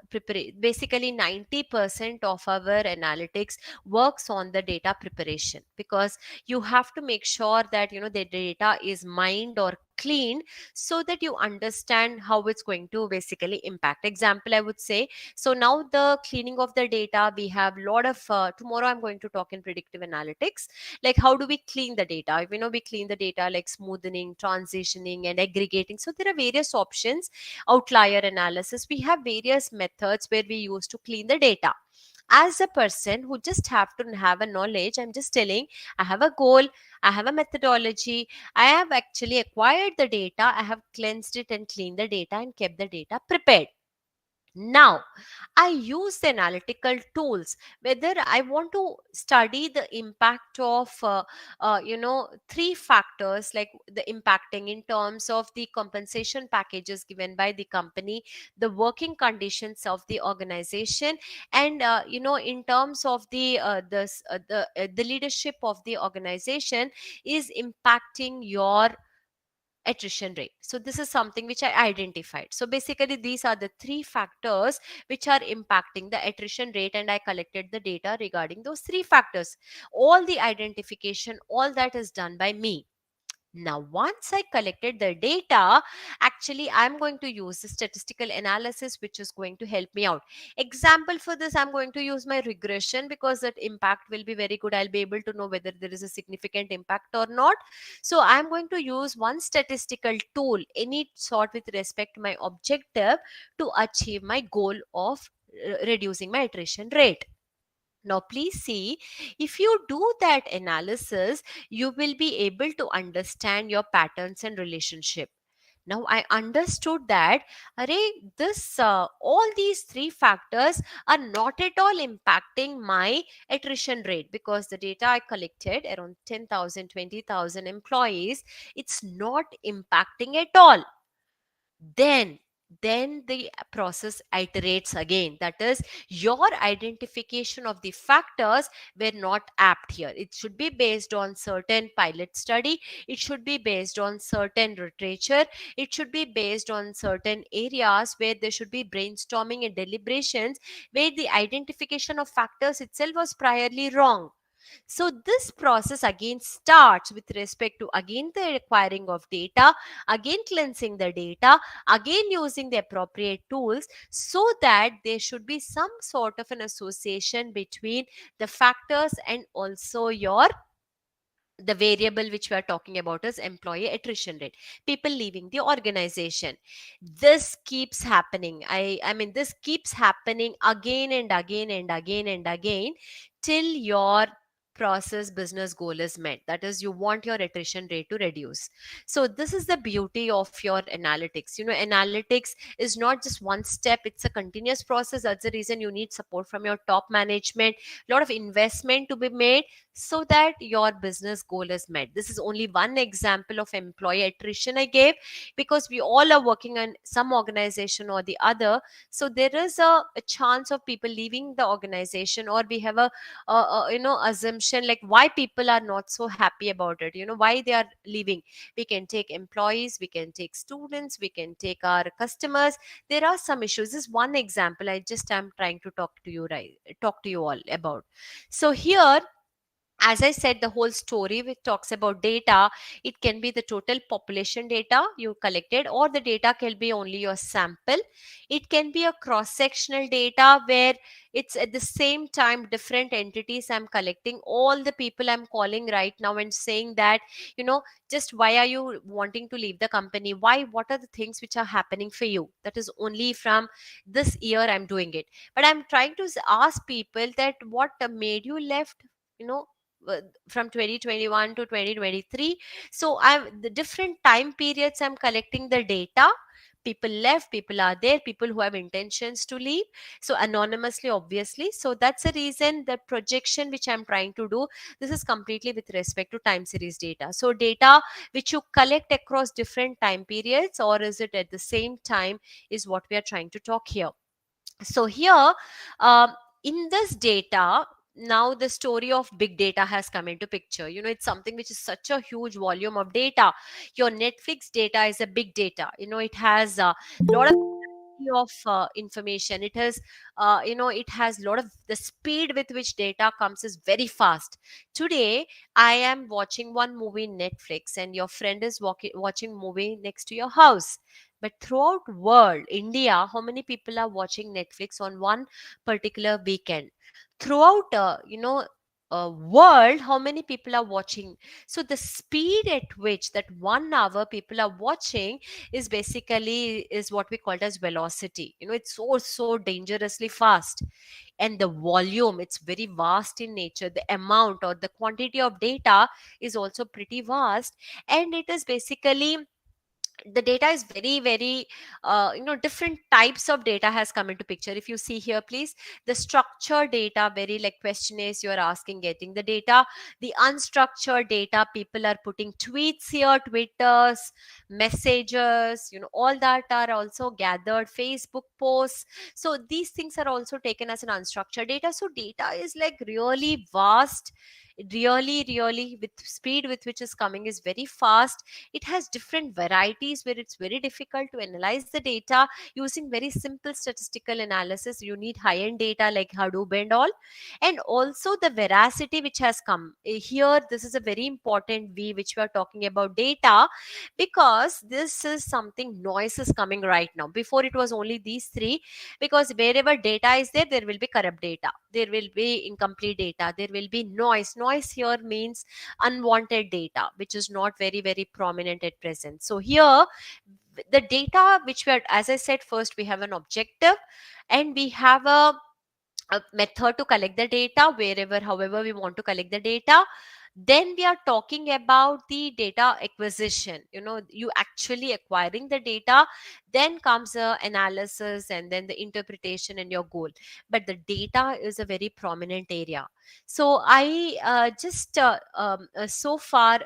basically 90% of our analytics works on the data preparation, because you have to make sure that the data is mined or cleaned so that you understand how it's going to basically impact. Example, I would say, so now the cleaning of the data, we have a lot of tomorrow I'm going to talk in predictive analytics, like how do we clean the data. We clean the data like smoothing, transitioning, and aggregating. So there are various options. Outlier analysis, we have various methods where we use to clean the data. As a person who just have to have a knowledge, I'm just telling, I have a goal, I have a methodology, I have actually acquired the data, I have cleansed it and cleaned the data and kept the data prepared. Now, I use the analytical tools, whether I want to study the impact of, three factors, like the impacting in terms of the compensation packages given by the company, the working conditions of the organization, and, in terms of the leadership of the organization is impacting your attrition rate. So this is something which I identified. So basically these are the three factors which are impacting the attrition rate, and I collected the data regarding those three factors. All the identification, all that is done by me. Now, once I collected the data, actually, I'm going to use the statistical analysis, which is going to help me out. Example for this, I'm going to use my regression, because that impact will be very good. I'll be able to know whether there is a significant impact or not. So I'm going to use one statistical tool, any sort, with respect to my objective to achieve my goal of reducing my attrition rate. Now, please see, if you do that analysis, you will be able to understand your patterns and relationship. Now, I understood that, all these three factors are not at all impacting my attrition rate, because the data I collected, around 10,000, 20,000 employees, it's not impacting at all. Then the process iterates again. That is, your identification of the factors were not apt here. It should be based on certain pilot study, it should be based on certain literature, it should be based on certain areas where there should be brainstorming and deliberations, where the identification of factors itself was priorly wrong. So this process again starts with respect to again the acquiring of data, again cleansing the data, again using the appropriate tools, so that there should be some sort of an association between the factors and also the variable which we are talking about is employee attrition rate, people leaving the organization. This keeps happening. I mean, this keeps happening again and again and again and again, till your process business goal is met. That is, you want your attrition rate to reduce. So this is the beauty of your analytics. Analytics is not just one step, it's a continuous process. That's the reason you need support from your top management, a lot of investment to be made, so that your business goal is met. This is only one example of employee attrition I gave, because we all are working on some organization or the other. So there is a chance of people leaving the organization, or we have a assumption like why people are not so happy about it, why they are leaving. We can take employees, we can take students, we can take our customers. There are some issues. This is one example I just am trying to talk to you all about. So here, as I said, the whole story which talks about data, it can be the total population data you collected, or the data can be only your sample. It can be a cross-sectional data where it's at the same time different entities I'm collecting, all the people I'm calling right now and saying that, just why are you wanting to leave the company? Why? What are the things which are happening for you? That is only from this year I'm doing it. But I'm trying to ask people that what made you left, you know from 2021 to 2023. So I'm the different time periods I'm collecting the data. People left, people are there, people who have intentions to leave, so anonymously, obviously. So that's the reason the projection which I'm trying to do, this is completely with respect to time series data. So data which you collect across different time periods, or is it at the same time, is what we are trying to talk here. So here, um, in this data, now the story of big data has come into picture. It's something which is such a huge volume of data. Your Netflix data is a big data. It has a lot of of information. It has it has a lot of, the speed with which data comes is very fast. Today I am watching one movie in Netflix and your friend is watching movie next to your house. But throughout world, India, how many people are watching Netflix on one particular weekend? Throughout world, how many people are watching? So the speed at which that 1 hour people are watching is basically is what we call as velocity. It's so dangerously fast. And the volume, it's very vast in nature. The amount or the quantity of data is also pretty vast. And it is basically, the data is very different types of data has come into picture. If you see here, please, the structured data, very like questionnaires you're asking, getting the data. The unstructured data, people are putting tweets here, twitters, messages, all that are also gathered, Facebook posts. So these things are also taken as an unstructured data. So data is like really vast, really with speed with which is coming is very fast. It has different varieties where it's very difficult to analyze the data using very simple statistical analysis. You need high end data like Hadoop and all. And also the veracity which has come here. This is a very important V which we are talking about data, because this is something, noise is coming right now. Before it was only these three, because wherever data is there, there will be corrupt data, there will be incomplete data, there will be noise here means unwanted data which is not very prominent at present. So here the data which we are, as I said, first we have an objective and we have a method to collect the data, wherever however we want to collect the data. Then we are talking about the data acquisition, you actually acquiring the data. Then comes the analysis and then the interpretation and your goal. But the data is a very prominent area. So I just so far,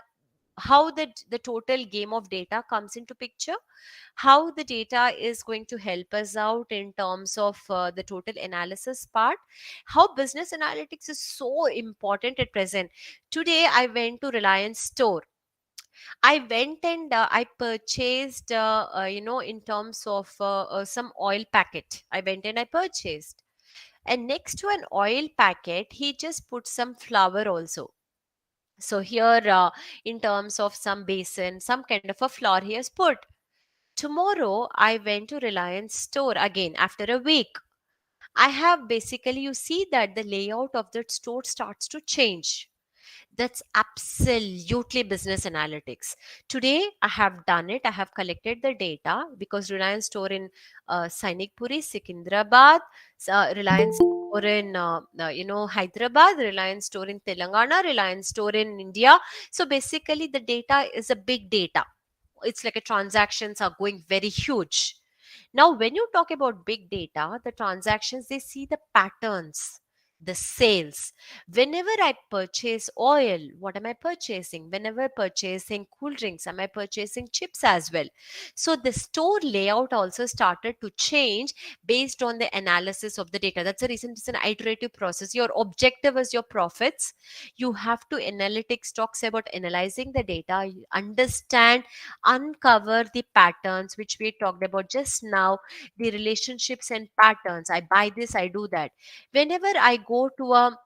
how the total game of data comes into picture, how the data is going to help us out in terms of the total analysis part, how business analytics is so important at present. Today I went to Reliance store. I went and I purchased in terms of some oil packet. I went and I purchased, and next to an oil packet he just put some flour also. So here in terms of some basin, some kind of a flour he has put. Tomorrow I went to Reliance store again after a week. I have basically, you see that the layout of that store starts to change. That's absolutely business analytics. Today I have done it. I have collected the data because Reliance store in Sainik Puri, Secunderabad, Reliance store in Hyderabad, Reliance store in Telangana, Reliance store in India. So basically the data is a big data. It's like a transactions are going very huge. Now, when you talk about big data, the transactions, they see the patterns, the sales. Whenever I purchase oil, what am I purchasing? Whenever purchasing cool drinks, am I purchasing chips as well? So the store layout also started to change based on the analysis of the data. That's the reason it's an iterative process. Your objective is your profits. You have to, analytics talks about analyzing the data, you understand, uncover the patterns which we talked about just now, the relationships and patterns. I buy this, I do that. Whenever I go to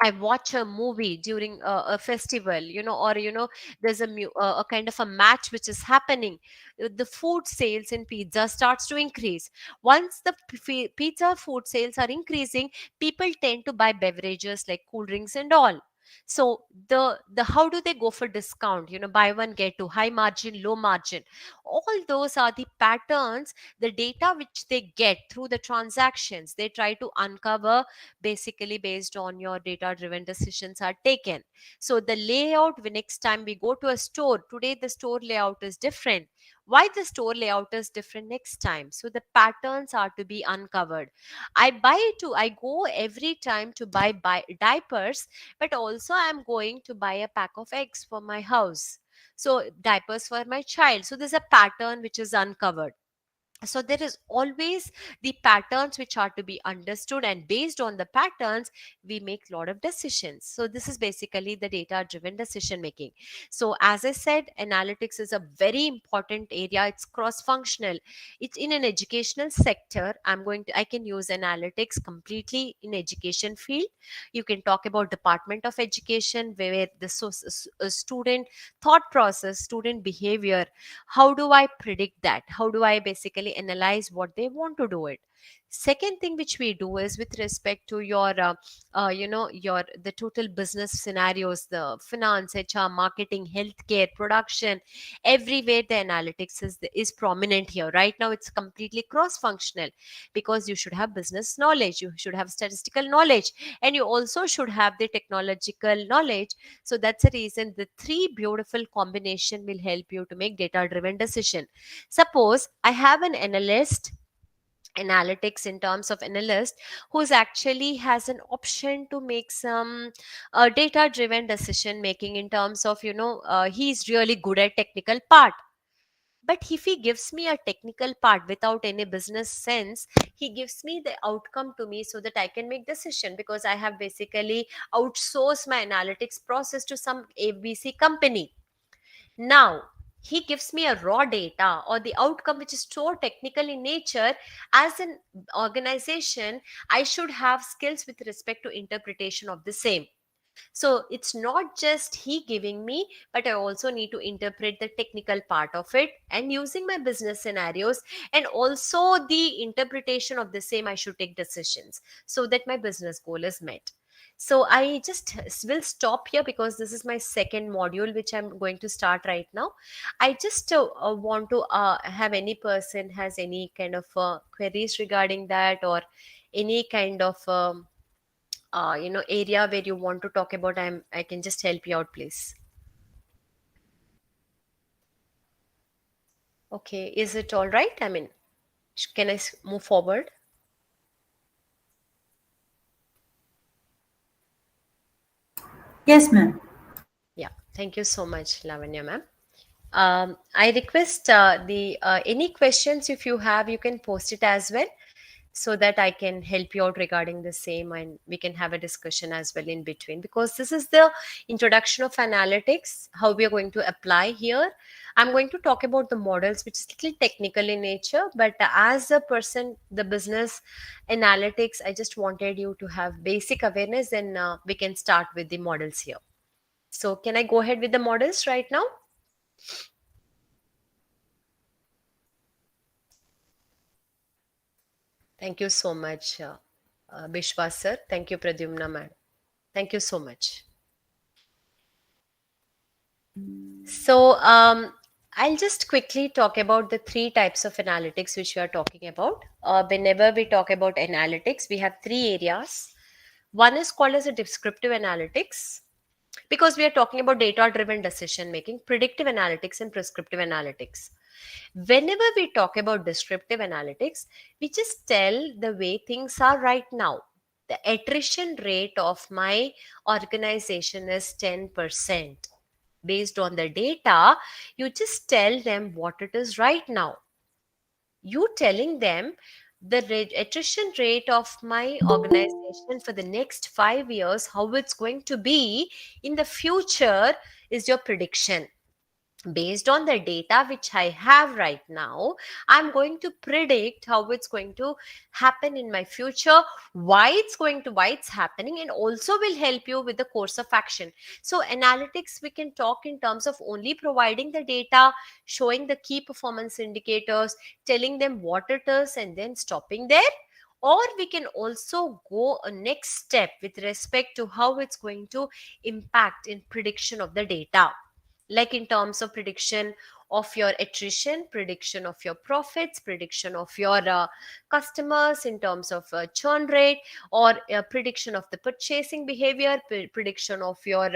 I watch a movie during a festival, or there's a kind of a match which is happening. The food sales in pizza starts to increase. Once the pizza food sales are increasing, people tend to buy beverages like cool drinks and all. So the how do they go for discount? Buy one get two, high margin, low margin. All those are the patterns, the data which they get through the transactions. They try to uncover basically based on your data driven decisions are taken. So the layout, when next time we go to a store, today the store layout is different. Why the store layout is different next time? So the patterns are to be uncovered. I go every time to buy diapers, but also I'm going to buy a pack of eggs for my house. So diapers for my child. So there's a pattern which is uncovered. So there is always the patterns which are to be understood, and based on the patterns we make a lot of decisions. So this is basically the data driven decision making. So as I said, analytics is a very important area. It's cross functional. It's in an educational sector. I can use analytics completely in education field. You can talk about department of education, where the student thought process, student behavior, how do I predict that? How do I basically analyze what they want to do it? Second thing which we do is with respect to your your the total business scenarios, the finance, HR, marketing, healthcare, production, everywhere the analytics is prominent here. Right now it's completely cross functional, because you should have business knowledge, you should have statistical knowledge, and you also should have the technological knowledge. So that's the reason the three beautiful combination will help you to make data driven decision. Suppose I have an analyst, analytics in terms of analyst, who's actually has an option to make some data driven decision making in terms of, he's really good at technical part. But if he gives me a technical part without any business sense, he gives me the outcome to me so that I can make decision, because I have basically outsourced my analytics process to some ABC company. Now he gives me a raw data or the outcome which is so technical in nature. As an organization, I should have skills with respect to interpretation of the same. So it's not just he giving me, but I also need to interpret the technical part of it, and using my business scenarios and also the interpretation of the same, I should take decisions so that my business goal is met. So I just will stop here, because this is my second module which I'm going to start right now. I just want to have any person has any kind of queries regarding that, or any kind of area where you want to talk about. I can just help you out, please. Okay, is it all right? I mean, can I move forward? Yes, ma'am. Yeah, thank you so much, Lavanya ma'am. I request the any questions if you have, you can post it as well, so that I can help you out regarding the same, and we can have a discussion as well in between, because this is the introduction of analytics, how we are going to apply here. I'm going to talk about the models, which is little technical in nature, but as a person, the business analytics, I just wanted you to have basic awareness, and we can start with the models here. So can I go ahead with the models right now? Thank you so much, Bishwas sir. Thank you, Pradyumna ma'am. Thank you so much. So I'll just quickly talk about the three types of analytics which we are talking about. Whenever we talk about analytics, we have three areas. One is called as a descriptive analytics, because we are talking about data driven decision making, predictive analytics and prescriptive analytics. Whenever we talk about descriptive analytics, we just tell the way things are right now. The attrition rate of my organization is 10%. Based on the data, you just tell them what it is right now. You telling them the attrition rate of my organization for the next 5 years, how it's going to be in the future, is your prediction. Based on the data which I have right now, I'm going to predict how it's going to happen in my future, why it's happening, and also will help you with the course of action. So analytics, we can talk in terms of only providing the data, showing the key performance indicators, telling them what it is, and then stopping there. Or we can also go a next step with respect to how it's going to impact in prediction of the data, like in terms of prediction of your attrition, prediction of your profits, prediction of your customers in terms of churn rate, or prediction of the purchasing behavior, prediction of your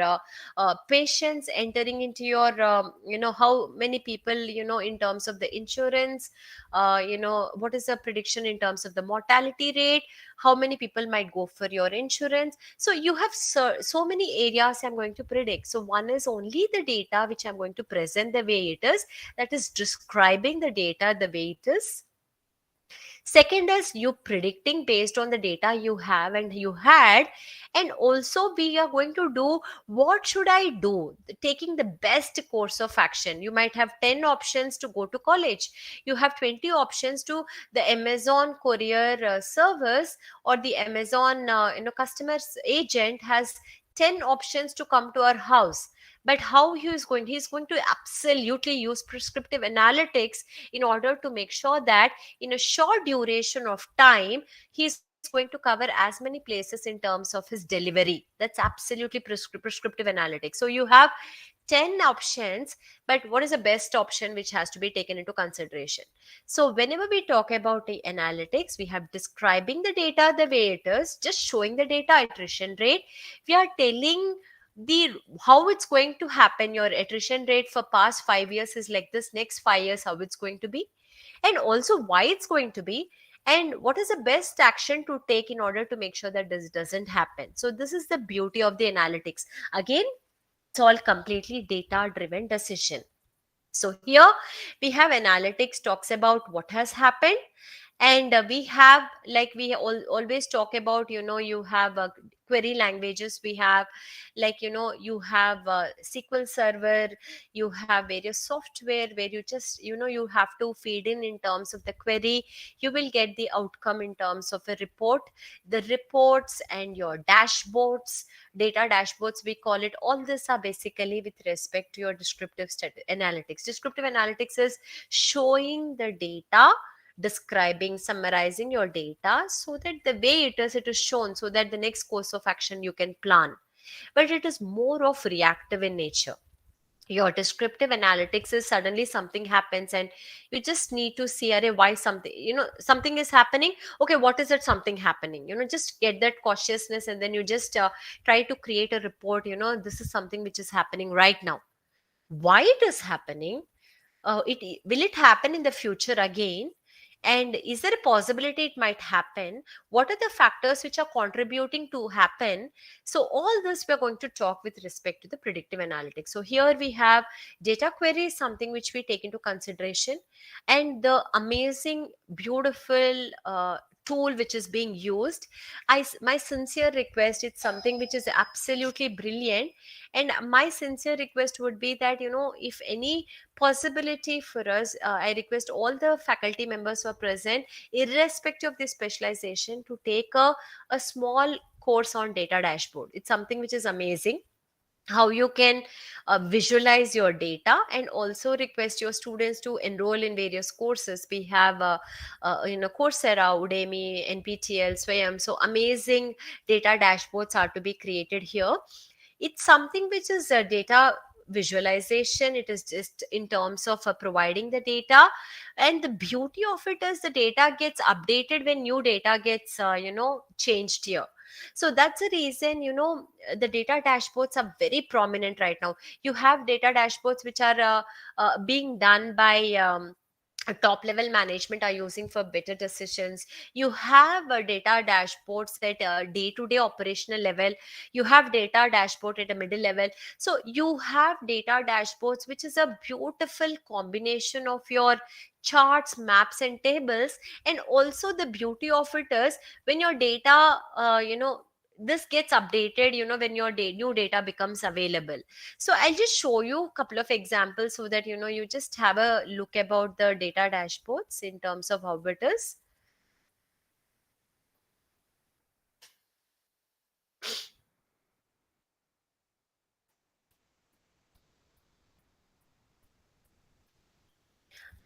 patients entering into your how many people, in terms of the insurance, what is the prediction in terms of the mortality rate, how many people might go for your insurance. So you have so many areas I'm going to predict. So one is only the data which I'm going to present the way it is, that is describing the data the way it is. Second is you predicting based on the data you have and you had. And also we are going to do what should I do, taking the best course of action. You might have 10 options to go to college, you have 20 options to the Amazon courier service, or the Amazon customer agent has 10 options to come to our house. But how he's going to absolutely use prescriptive analytics in order to make sure that in a short duration of time he's going to cover as many places in terms of his delivery. That's absolutely prescriptive analytics. So you have 10 options, but what is the best option which has to be taken into consideration? So whenever we talk about the analytics, we have describing the data the way it is, just showing the data attrition rate. We are telling the how it's going to happen. Your attrition rate for past 5 years is like this, next 5 years how it's going to be, and also why it's going to be, and what is the best action to take in order to make sure that this doesn't happen. So this is the beauty of the analytics. Again, it's all completely data driven decision. So here we have analytics talks about what has happened, and we have, like we always talk about, you have query languages, we have, like you have SQL server, you have various software where you just you have to feed in terms of the query, you will get the outcome in terms of a report, the reports and your dashboards, data dashboards we call it. All this are basically with respect to your descriptive analytics. Descriptive analytics is showing the data, describing, summarizing your data so that the way it is shown, so that the next course of action you can plan. But it is more of reactive in nature. Your descriptive analytics is suddenly something happens and you just need to see why something, something is happening. Okay, what is it something happening? Just get that cautiousness, and then you just try to create a report. This is something which is happening right now. Why it is happening? Will it happen in the future again? And is there a possibility it might happen? What are the factors which are contributing to happen? So all this we're going to talk with respect to the predictive analytics. So here we have data query, something which we take into consideration, and the amazing, beautiful tool which is being used. My sincere request, it's something which is absolutely brilliant, and my sincere request would be that if any possibility for us, I request all the faculty members who are present, irrespective of the specialization, to take a small course on data dashboard. It's something which is amazing, how you can visualize your data, and also request your students to enroll in various courses. We have Coursera, Udemy, NPTEL, Swayam. So amazing data dashboards are to be created here. It's something which is data visualization. It is just in terms of providing the data, and the beauty of it is the data gets updated when new data gets changed here. So that's the reason the data dashboards are very prominent right now. You have data dashboards which are being done by top level management are using for better decisions. You have data dashboards at a day-to-day operational level. You have data dashboard at a middle level. So you have data dashboards which is a beautiful combination of your charts, maps and tables. And also the beauty of it is when your data this gets updated when your new data becomes available. So I'll just show you a couple of examples so that you just have a look about the data dashboards in terms of how it is.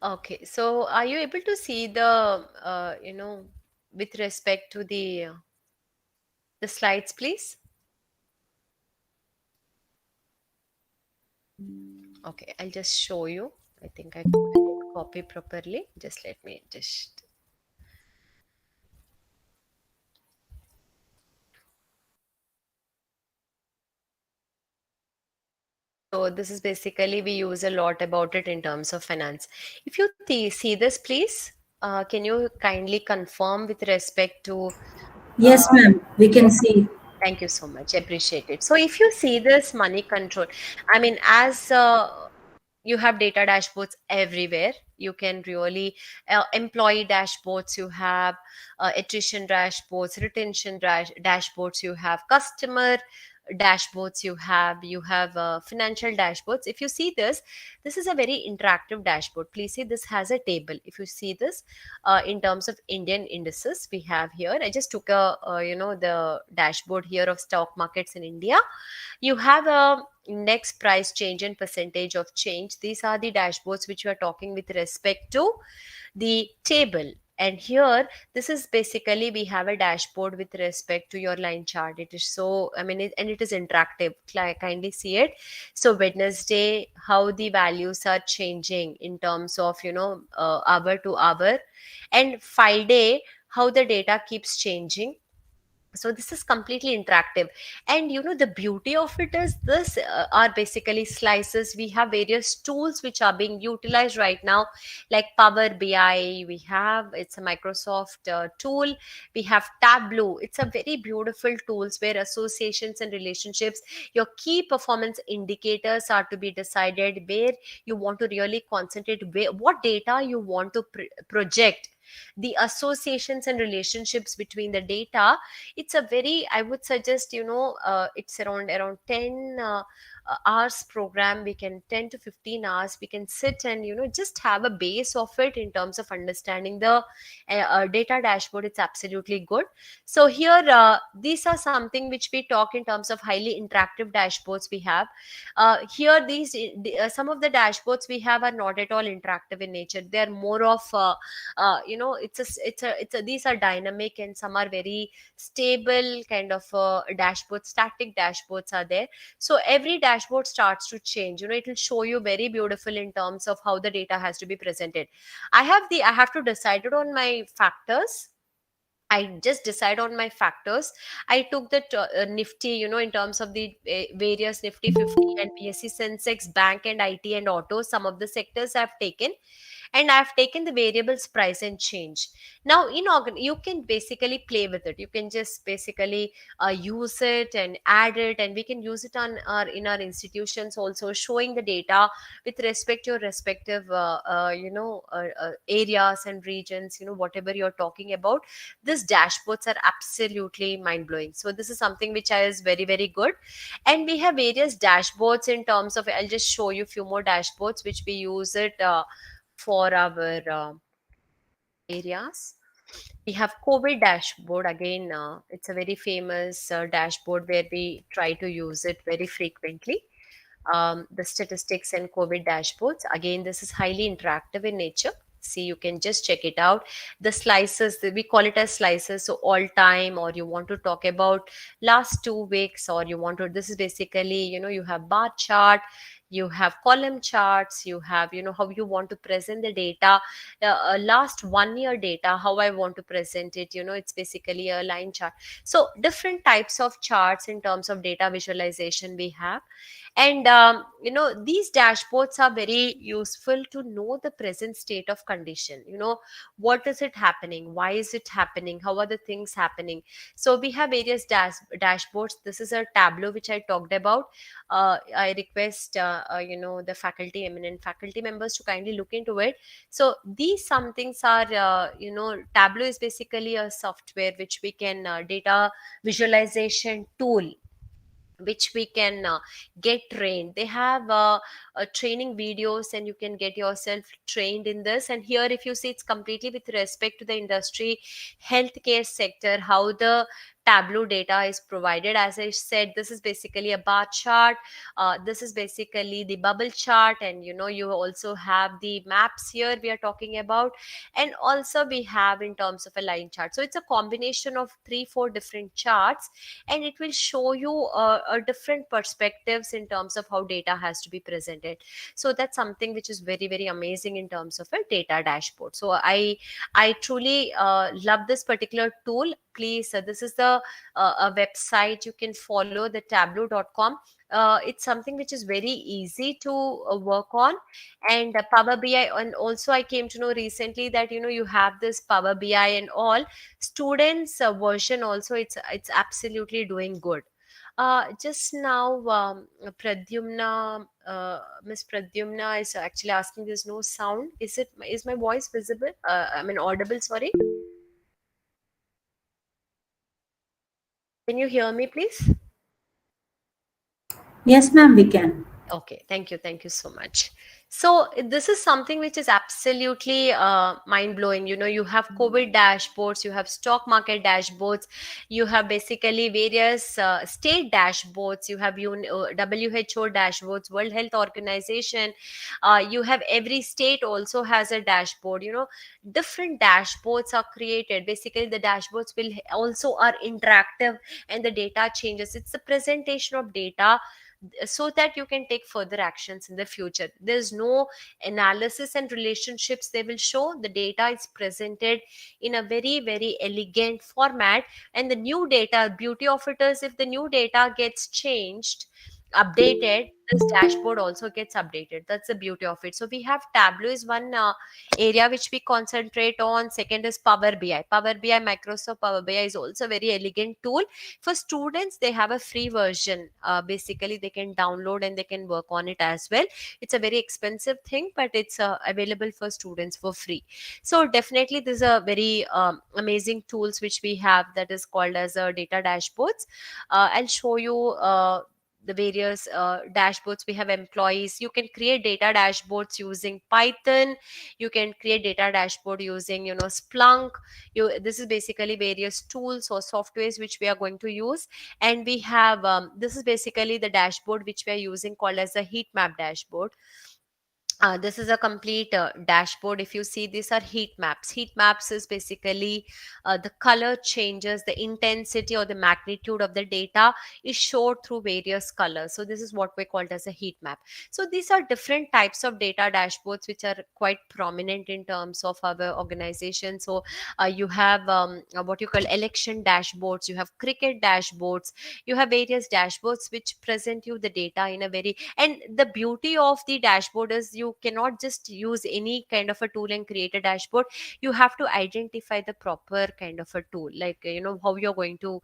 Okay, so are you able to see the with respect to the slides, please? Okay, I'll just show you. I think I didn't copy properly. Just let me just. So this is basically, we use a lot about it in terms of finance. If you see this, please, can you kindly confirm with respect to? Yes, ma'am. We can see. Thank you so much. Appreciate it. So if you see this money control, I mean, as you have data dashboards everywhere, You can really employee dashboards you have, attrition dashboards, retention dashboards you have, customer dashboards you have financial dashboards. If you see this is a very interactive dashboard. Please see, this has a table. If you see this, in terms of Indian indices we have here, I just took a the dashboard here of stock markets in India. You have a index price change and percentage of change. These are the dashboards which we are talking with respect to the table. And here, this is basically, we have a dashboard with respect to your line chart. It is so, I mean, and it is interactive. Kindly see it. So Wednesday, how the values are changing in terms of, hour to hour, and Friday, how the data keeps changing. So this is completely interactive. And the beauty of it is this are basically slices. We have various tools which are being utilized right now, like Power BI. We have, it's a Microsoft tool. We have Tableau. It's a very beautiful tools where associations and relationships, your key performance indicators are to be decided, where you want to really concentrate, what data you want to project, the associations and relationships between the data. It's a very, I would suggest, it's around 10 hours program. We can 10 to 15 hours we can sit and just have a base of it in terms of understanding the data dashboard. It's absolutely good. So here, these are something which we talk in terms of highly interactive dashboards we have. Here, these some of the dashboards we have are not at all interactive in nature. They are more of these are dynamic, and some are very stable kind of dashboard. Static dashboards are there. So every dashboard starts to change. It will show you very beautiful in terms of how the data has to be presented. I have to decide it on my factors. I just decide on my factors. I took the Nifty, in terms of the various Nifty 50 and BSE Sensex, bank and IT and auto. Some of the sectors I've taken, and I've taken the variables price and change. Now, you can basically play with it. You can just basically use it and add it, and we can use it in our institutions also, showing the data with respect to your respective areas and regions. Whatever you're talking about, these dashboards are absolutely mind-blowing. So this is something which is very, very good. And we have various dashboards in terms of, I'll just show you a few more dashboards which we use it for our areas. We have COVID dashboard. Again, it's a very famous dashboard where we try to use it very frequently. The statistics and COVID dashboards. Again, this is highly interactive in nature. See, you can just check it out. The slices, we call it as slices. So all time, or you want to talk about last 2 weeks, or you want to, this is basically, you have bar chart, you have column charts, you have, how you want to present the data, last 1 year data, how I want to present it. It's basically a line chart. So different types of charts in terms of data visualization we have. And these dashboards are very useful to know the present state of condition. What is it happening, why is it happening, how are the things happening. So we have various dashboards. This is a Tableau which I talked about. I request the faculty, eminent faculty members, to kindly look into it. So these some things are Tableau is basically a software which we can data visualization tool which we can get trained. They have training videos, and you can get yourself trained in this. And here, if you see, it's completely with respect to the industry, healthcare sector, how the Tableau data is provided. As I said, this is basically a bar chart. This is basically the bubble chart, and you also have the maps here we are talking about, and also we have in terms of a line chart. So it's a combination of 3-4 different charts, and it will show you a different perspectives in terms of how data has to be presented. So that's something which is very, very amazing in terms of a data dashboard. So I truly love this particular tool. Please, this is the a website you can follow, the tableau.com. It's something which is very easy to work on. And Power BI, and also I came to know recently that you have this Power BI and all students version also. It's absolutely doing good. Just now, Pradyumna, Miss Pradyumna is actually asking. There's no sound. Is my voice visible? I mean audible. Sorry. Can you hear me, please? Yes, ma'am, we can. Okay, thank you. Thank you so much. So this is something which is absolutely mind blowing. You know, you have COVID dashboards, you have stock market dashboards, you have basically various state dashboards, you have WHO dashboards, World Health Organization. You have every state also has a dashboard. You know, different dashboards are created. Basically, the dashboards will also are interactive, and the data changes. It's the presentation of data so that you can take further actions in the future. There's no analysis and relationships they will show. The data is presented in a very, very elegant format. And the new data, beauty of it is, if the new data gets changed, updated, this dashboard also gets updated. That's the beauty of it. So we have Tableau is one area which we concentrate on. Second is Power BI. Power BI, Microsoft Power BI is also a very elegant tool. For students, they have a free version. Basically, they can download and they can work on it as well. It's a very expensive thing, but it's available for students for free. So definitely, there's a very amazing tools which we have that is called as data dashboards. I'll show you the various dashboards. We have employees. You can create data dashboards using Python. You can create data dashboard using, you know, Splunk. This is basically various tools or softwares which we are going to use. And we have this is basically the dashboard which we are using, called as a heat map dashboard. This is a complete dashboard. If you see, these are heat maps. Heat maps is basically the color changes, the intensity or the magnitude of the data is showed through various colors. So this is what we called as a heat map. So these are different types of data dashboards which are quite prominent in terms of our organization. So you have what you call election dashboards, you have cricket dashboards, you have various dashboards which present you the data in a very, and the beauty of the dashboard is you cannot just use any kind of a tool and create a dashboard. You have to identify the proper kind of a tool, like you know how you're going to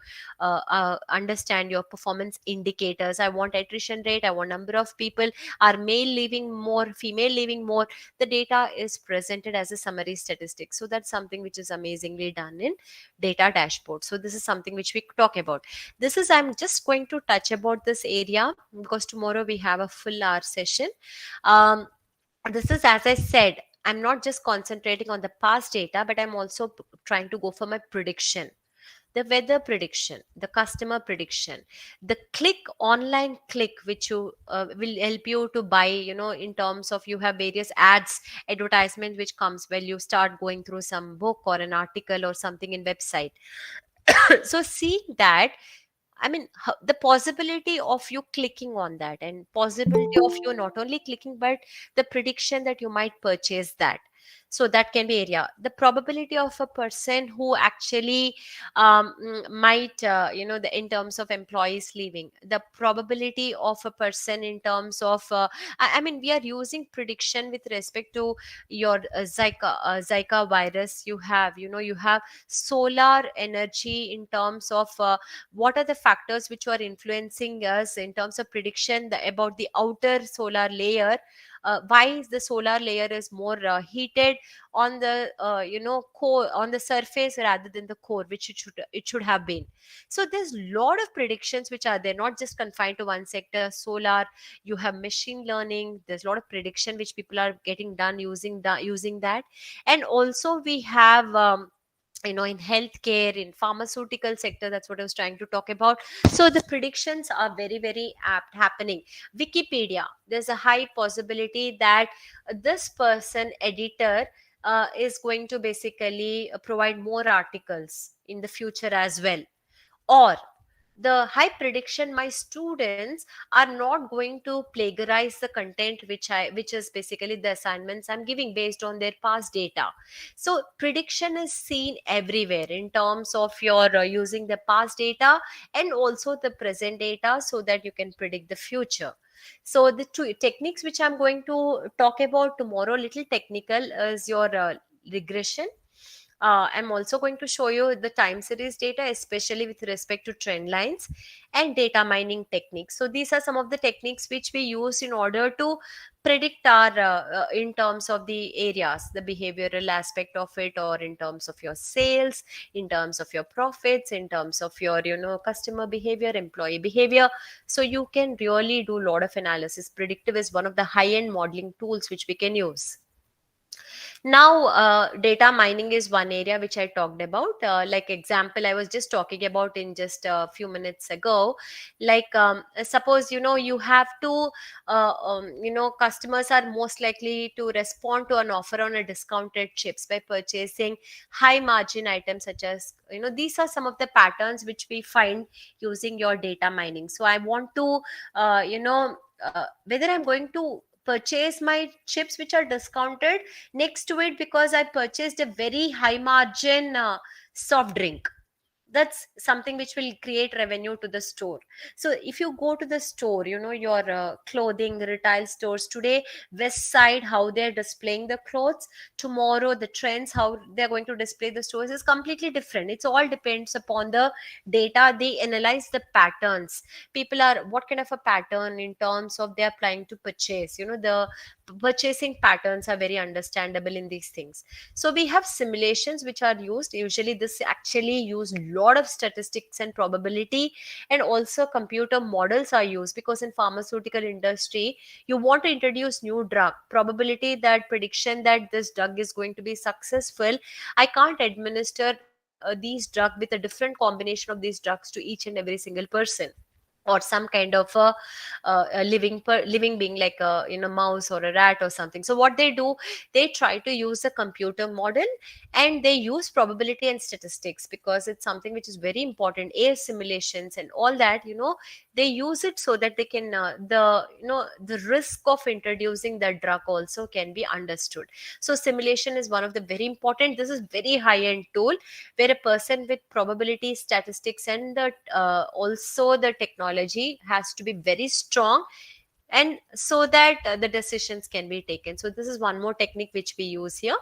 understand your performance indicators. I want attrition rate, I want number of people, are male leaving more, female leaving more. The data is presented as a summary statistic. So that's something which is amazingly done in data dashboard. So this is something which we talk about. This is, I'm just going to touch about this area because tomorrow we have a full hour session. This is, as I said, I'm not just concentrating on the past data, but I'm also trying to go for my prediction, the weather prediction, the customer prediction, the online click, which you will help you to buy, you know, in terms of you have various ads, advertisement, which comes when you start going through some book or an article or something in website. So seeing that, I mean, the possibility of you clicking on that, and possibility of you not only clicking, but the prediction that you might purchase that. So that can be area. The probability of a person who actually might, you know, in terms of employees leaving, the probability of a person in terms of, I mean, we are using prediction with respect to your Zika virus. You have, you know, you have solar energy in terms of what are the factors which are influencing us in terms of prediction about the outer solar layer. Why is the solar layer is more heated on the you know, core, on the surface, rather than the core, which it should have been. So there's a lot of predictions which are there, not just confined to one sector. Solar, you have machine learning, there's a lot of prediction which people are getting done using that. And also we have you know, in healthcare, in pharmaceutical sector, that's what I was trying to talk about. So the predictions are very, very apt happening. Wikipedia, there's a high possibility that this person editor is going to basically provide more articles in the future as well. Or the high prediction, my students are not going to plagiarize the content which is basically the assignments I'm giving based on their past data. So prediction is seen everywhere in terms of your using the past data and also the present data, so that you can predict the future. So the two techniques which I'm going to talk about tomorrow, little technical, is your regression. I'm also going to show you the time series data, especially with respect to trend lines and data mining techniques. So these are some of the techniques which we use in order to predict our in terms of the areas, the behavioral aspect of it, or in terms of your sales, in terms of your profits, in terms of your customer behavior, employee behavior. So you can really do a lot of analysis. Predictive is one of the high end modeling tools which we can use. Now data mining is one area which I talked about, like example I was just talking about in just a few minutes ago. Like suppose you have to customers are most likely to respond to an offer on a discounted chips by purchasing high margin items, such as these are some of the patterns which we find using your data mining. So I want to whether I'm going to purchase my chips which are discounted next to it because I purchased a very high margin soft drink. That's something which will create revenue to the store. So if you go to the store, your clothing retail stores today, west side, how they're displaying the clothes, tomorrow the trends, how they're going to display the stores is completely different. It's all depends upon the data. They analyze the patterns. People are what kind of a pattern in terms of they're planning to purchase. The purchasing patterns are very understandable in these things. So we have simulations which are used. Usually this actually use lot of statistics and probability, and also computer models are used, because in pharmaceutical industry you want to introduce new drug, probability that prediction that this drug is going to be successful. I can't administer these drug with a different combination of these drugs to each and every single person, or some kind of a living being, like a mouse or a rat or something. So what they do, they try to use a computer model, and they use probability and statistics, because it's something which is very important. Air simulations and all that, they use it so that they can the risk of introducing the drug also can be understood. So simulation is one of the very important. This is very high end tool, where a person with probability, statistics, and the also the technology has to be very strong, and so that the decisions can be taken. So this is one more technique which we use here.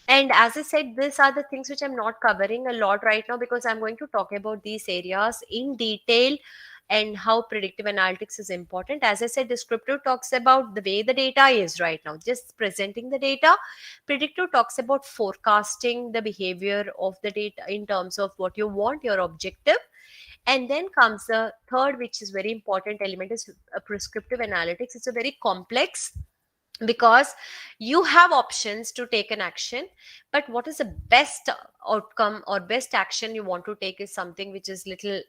And as I said, these are the things which I'm not covering a lot right now, because I'm going to talk about these areas in detail and how predictive analytics is important. As I said, descriptive talks about the way the data is right now, just presenting the data. Predictive talks about forecasting the behavior of the data in terms of what you want, your objective. And then comes the third, which is very important element, is a prescriptive analytics. It's a very complex, because you have options to take an action, but what is the best outcome or best action you want to take is something which is little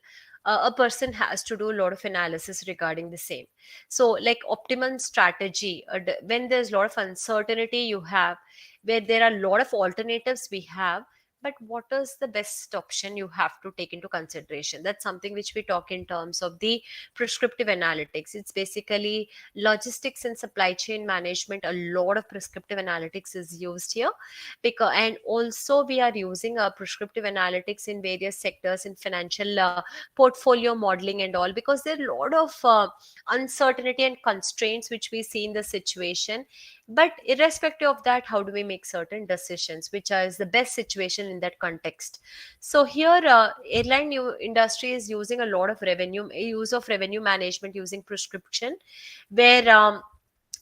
a person has to do a lot of analysis regarding the same. So like optimum strategy, when there's a lot of uncertainty you have, where there are a lot of alternatives we have, but what is the best option you have to take into consideration? That's something which we talk in terms of the prescriptive analytics. It's basically logistics and supply chain management. A lot of prescriptive analytics is used here, because and also we are using prescriptive analytics in various sectors, in financial portfolio modeling and all, because there are a lot of uncertainty and constraints which we see in the situation. But irrespective of that, how do we make certain decisions, which is the best situation in that context? So here airline industry is using a lot of use of revenue management using prescription, where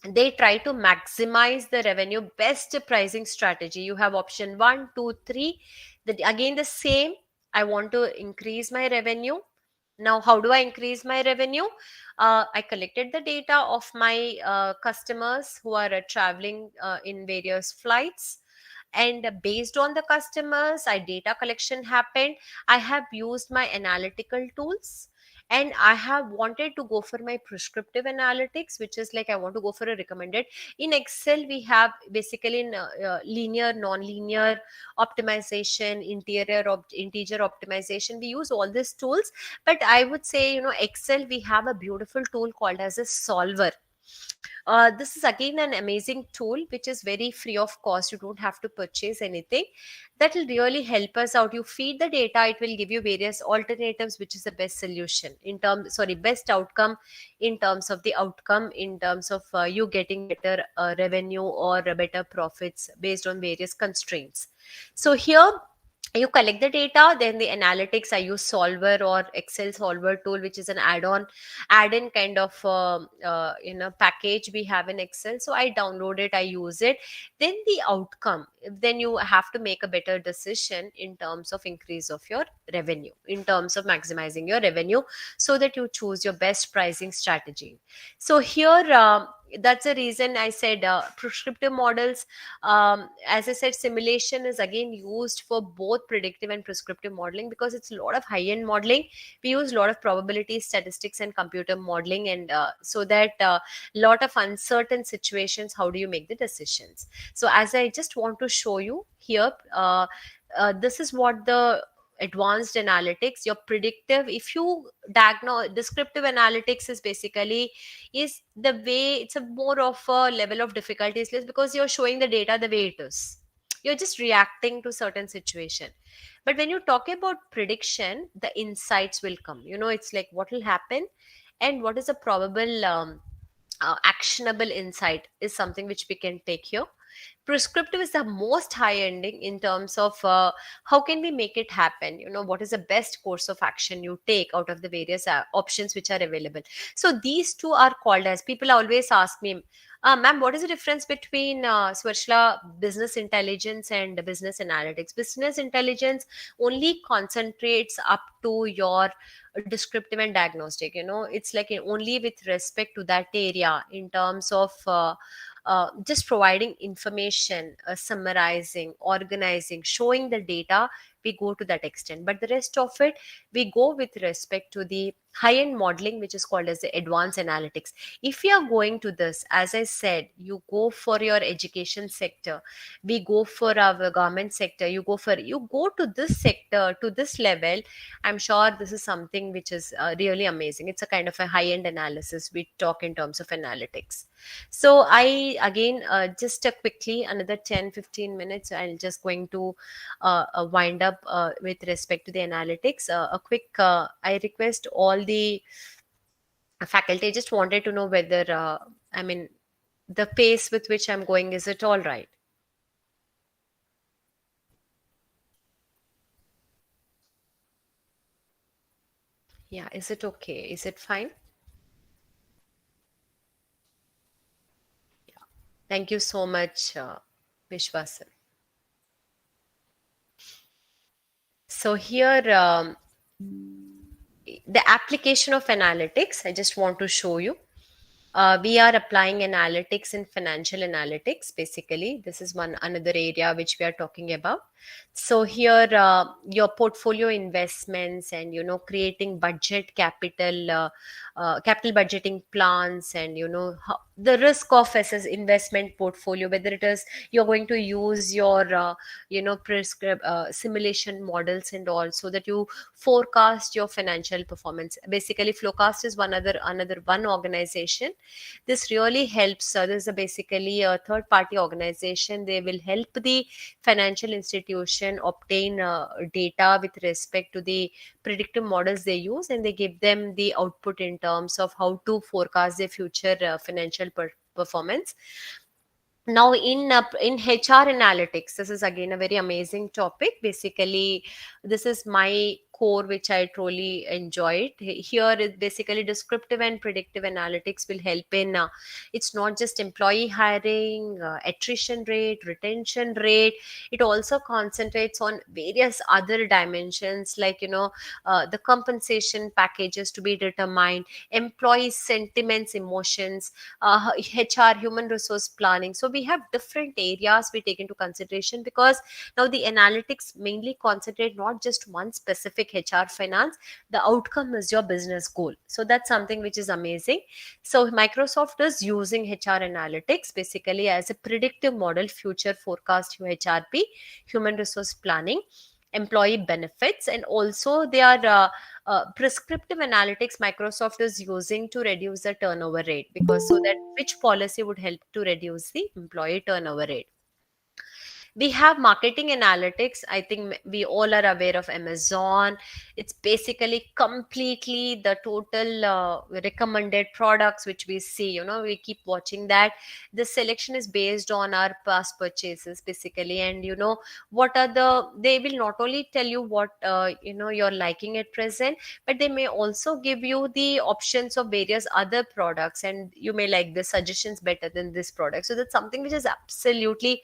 they try to maximize the revenue. Best pricing strategy, you have option 1, 2, 3. Again the same, I want to increase my revenue. Now how do I increase my revenue? I collected the data of my customers who are traveling in various flights, and based on the customers, data collection happened. I have used my analytical tools, and I have wanted to go for my prescriptive analytics, which is like I want to go for a recommended. In Excel we have basically in linear, non-linear optimization, integer optimization. We use all these tools, but I would say Excel, we have a beautiful tool called as a solver. This is again an amazing tool which is very free of cost. You don't have to purchase anything. That will really help us out. You feed the data, it will give you various alternatives, which is the best solution in terms, best outcome in terms of the outcome, in terms of you getting better revenue or better profits based on various constraints. So here you collect the data, then the analytics, I use solver or excel solver tool, which is an add-in kind of package we have in excel. So I download it, I use it. Then the outcome, then you have to make a better decision in terms of increase of your revenue, in terms of maximizing your revenue, so that you choose your best pricing strategy. So here that's the reason I said prescriptive models. As I said, simulation is again used for both predictive and prescriptive modeling, because it's a lot of high-end modeling. We use a lot of probability statistics and computer modeling, and so that lot of uncertain situations, how do you make the decisions? So as I just want to show you here, this is what the advanced analytics, your predictive, if you diagnose, descriptive analytics is basically is the way, it's a more of a level of difficulty is less, because you're showing the data the way it is, you're just reacting to certain situation. But when you talk about prediction, the insights will come, it's like what will happen and what is a probable actionable insight is something which we can take here. Prescriptive is the most high ending in terms of how can we make it happen, what is the best course of action you take out of the various options which are available. So these two are called as, people always ask me, ma'am, what is the difference between Swarshla, business intelligence and business analytics? Business intelligence only concentrates up to your descriptive and diagnostic, it's like only with respect to that area, in terms of just providing information, summarizing, organizing, showing the data, we go to that extent. But the rest of it, we go with respect to the high-end modeling, which is called as the advanced analytics. If you are going to this, as I said, you go for your education sector, we go for our government sector, you go to this sector, to this level, I'm sure this is something which is really amazing. It's a kind of a high-end analysis we talk in terms of analytics. So I again just quickly another 10-15 minutes, I'll just going to wind up with respect to the analytics. A quick I request all the faculty, I just wanted to know whether the pace with which I'm going, is it all right? Yeah, is it okay? Is it fine? Yeah. Thank you so much, Vishwasan. So here, the application of analytics, I just want to show you. We are applying analytics in financial analytics. Basically, this is another area which we are talking about. So here, your portfolio investments and creating budget capital budgeting plans, and the risk of investment portfolio, whether it is you're going to use your simulation models and all, so that you forecast your financial performance. Basically, Flowcast is another organization. This really helps. This is basically a third party organization. They will help the financial institution obtain data with respect to the predictive models they use, and they give them the output in terms of how to forecast their future financial performance. Now in HR analytics, this is again a very amazing topic. Basically, this is my core, which I truly enjoyed. Here is basically descriptive and predictive analytics will help in it's not just employee hiring, attrition rate, retention rate. It also concentrates on various other dimensions, like the compensation packages to be determined, employee sentiments, emotions, HR, human resource planning. So we have different areas we take into consideration, because now the analytics mainly concentrate not just one specific HR finance. The outcome is your business goal. So that's something which is amazing. So Microsoft is using HR analytics basically as a predictive model, future forecast, HRP, human resource planning, employee benefits, and also they are prescriptive analytics Microsoft is using to reduce the turnover rate, because so that which policy would help to reduce the employee turnover rate. We have marketing analytics. I think we all are aware of Amazon. It's basically completely the total recommended products which we see. We keep watching that. The selection is based on our past purchases basically, and what are they will not only tell you what you're liking at present, but they may also give you the options of various other products, and you may like the suggestions better than this product. So that's something which is absolutely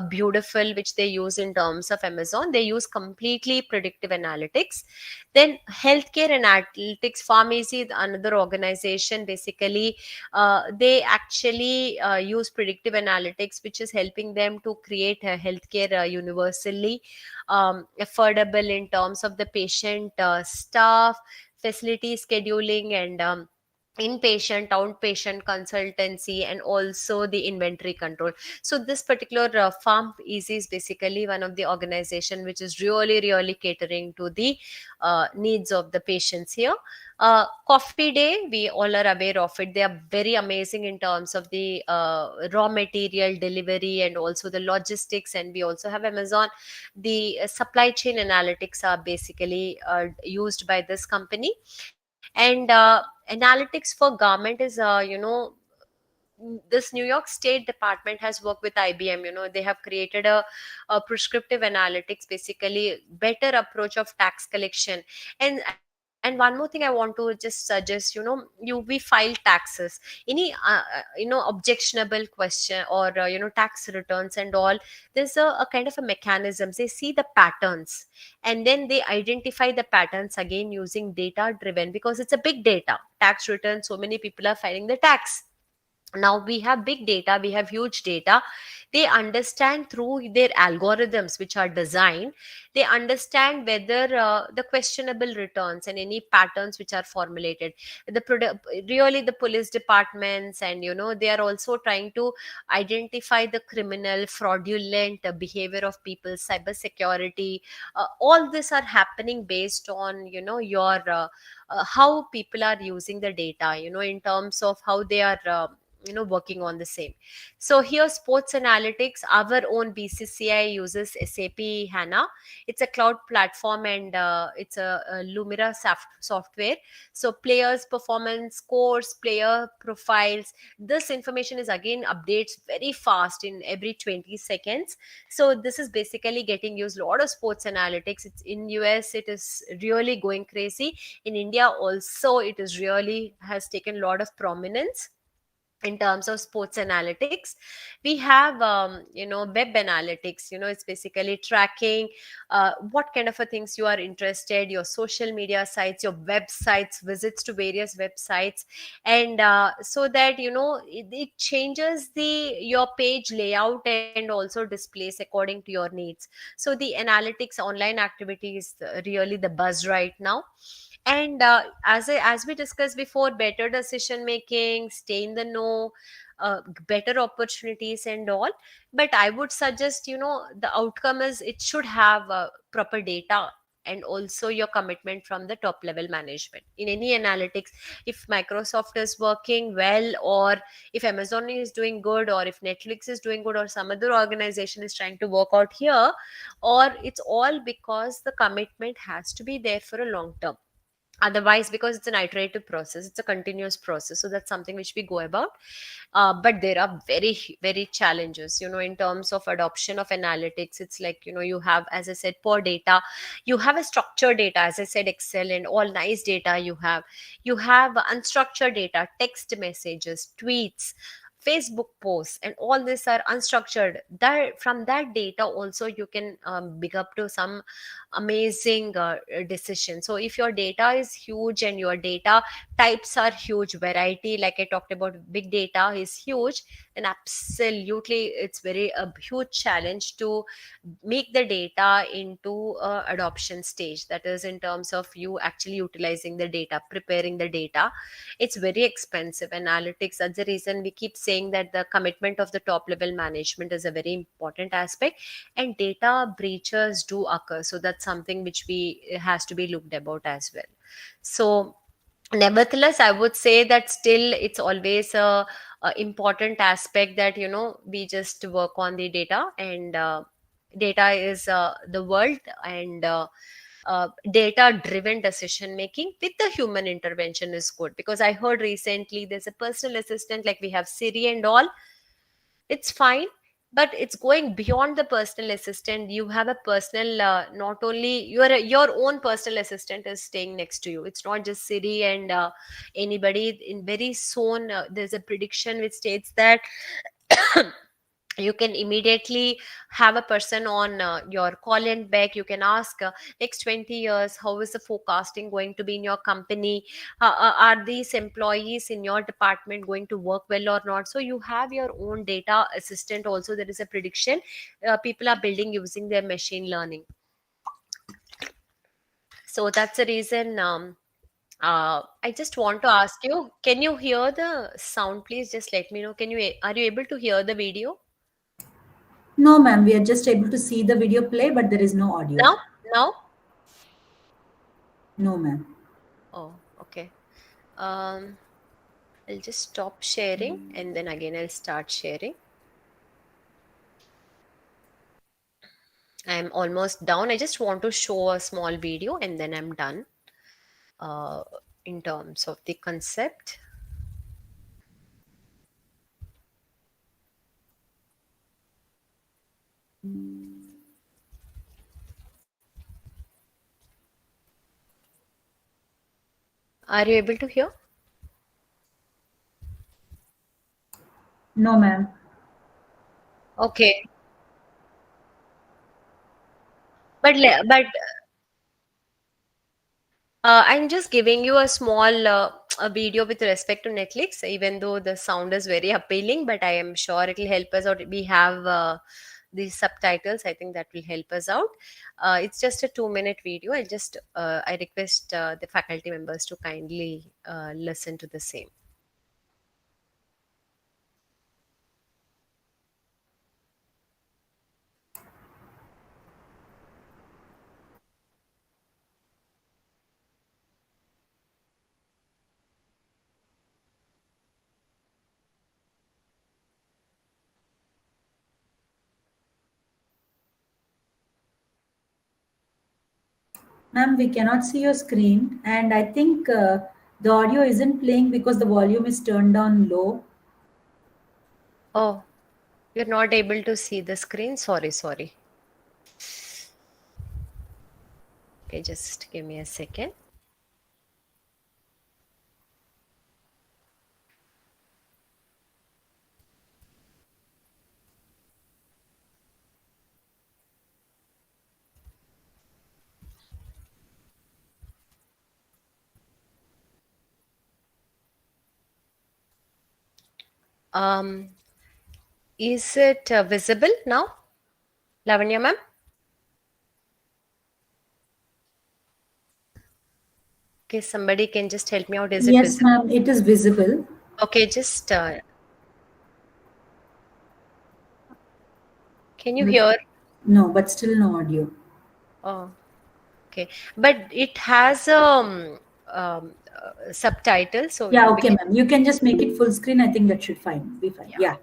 beautiful, which they use in terms of Amazon. They use completely predictive analytics. Then healthcare analytics, pharmacy, another organization, basically they actually use predictive analytics, which is helping them to create a healthcare universally affordable in terms of the patient staff, facility scheduling, and inpatient, outpatient consultancy, and also the inventory control. So this particular farm easy is basically one of the organization which is really catering to the needs of the patients here. Coffee Day, we all are aware of it. They are very amazing in terms of the raw material delivery and also the logistics. And we also have Amazon. The supply chain analytics are basically used by this company. And analytics for garment is this New York State Department has worked with IBM. They have created a prescriptive analytics, basically better approach of tax collection. And one more thing I want to just suggest, we file taxes, any objectionable question, or tax returns and all. There's a kind of a mechanism. They see the patterns, and then they identify the patterns again using data driven, because it's a big data tax return. So many people are filing the tax. Now we have big data, we have huge data. They understand through their algorithms which are designed. They understand whether the questionable returns and any patterns which are formulated, really the police departments, and they are also trying to identify the criminal fraudulent behavior of people, cyber security. All this are happening based on your how people are using the data, in terms of how they are working on the same. So here, sports analytics, our own BCCI uses SAP HANA. It's a cloud platform, and it's a Lumira software. So players performance scores, player profiles, this information is again updates very fast in every 20 seconds. So this is basically getting used a lot of sports analytics. It's in US, it is really going crazy. In India also, it is really has taken a lot of prominence in terms of sports analytics. We have web analytics. It's basically tracking what kind of a things you are interested, your social media sites, your websites, visits to various websites, and so that it changes your page layout and also displays according to your needs. So the analytics online activity is really the buzz right now. And as we discussed before, better decision making, stay in the know, better opportunities and all. But I would suggest, the outcome is it should have proper data, and also your commitment from the top level management in any analytics. If Microsoft is working well, or if Amazon is doing good, or if Netflix is doing good, or some other organization is trying to work out here, or it's all because the commitment has to be there for a long term. Otherwise, because it's an iterative process, it's a continuous process, so that's something which we go about. But there are very challenges, in terms of adoption of analytics. It's like, you have, as I said, poor data. You have a structured data, as I said, Excel and all nice data. You have unstructured data, text messages, tweets, Facebook posts, and all these are unstructured. That from that data also you can big up to some amazing decision. So if your data is huge and your data types are huge, variety, like I talked about, big data is huge, then absolutely it's very a huge challenge to make the data into adoption stage. That is, in terms of you actually utilizing the data, preparing the data. It's very expensive analytics. That's the reason we keep saying that the commitment of the top level management is a very important aspect, and data breaches do occur. So that's something which has to be looked about as well. So nevertheless, I would say that still it's always a important aspect that we just work on the data, and data is the world, and data driven decision making with the human intervention is good, because I heard recently there's a personal assistant, like we have Siri and all. It's fine, but it's going beyond the personal assistant. You have a personal, not only your own personal assistant is staying next to you. It's not just Siri and anybody. In very soon, there's a prediction which states that you can immediately have a person on your call and back. You can ask, next 20 years, how is the forecasting going to be in your company? Are these employees in your department going to work well or not? So you have your own data assistant also. There is a prediction people are building using their machine learning. So that's the reason. I just want to ask you, can you hear the sound? Please just let me know. Are you able to hear the video No, ma'am. We are just able to see the video play, but there is no audio. now? No, ma'am. Oh, okay. I'll just stop sharing and then again I'll start sharing. I'm almost down. I just want to show a small video and then I'm done in terms of the concept. Are you able to hear? No, ma'am. Okay. But I'm just giving you a small a video with respect to Netflix, even though the sound is very appealing, but I am sure it will help us out. We have these subtitles. I think that will help us out. It's just a 2-minute video. I request the faculty members to kindly listen to the same. Ma'am, we cannot see your screen, and I think the audio isn't playing because the volume is turned down low. Oh, you're not able to see the screen? Sorry. Okay, just give me a second. Is it visible now, Lavanya ma'am? Okay, somebody can just help me out. Is it Yes, visible? ma'am, it is visible. Okay, just can you But- hear? No, but still no audio. Oh, okay, but it has subtitles. So Yeah, we okay, ma'am. You can just make it full screen. I think that should be fine. Yeah. Yeah.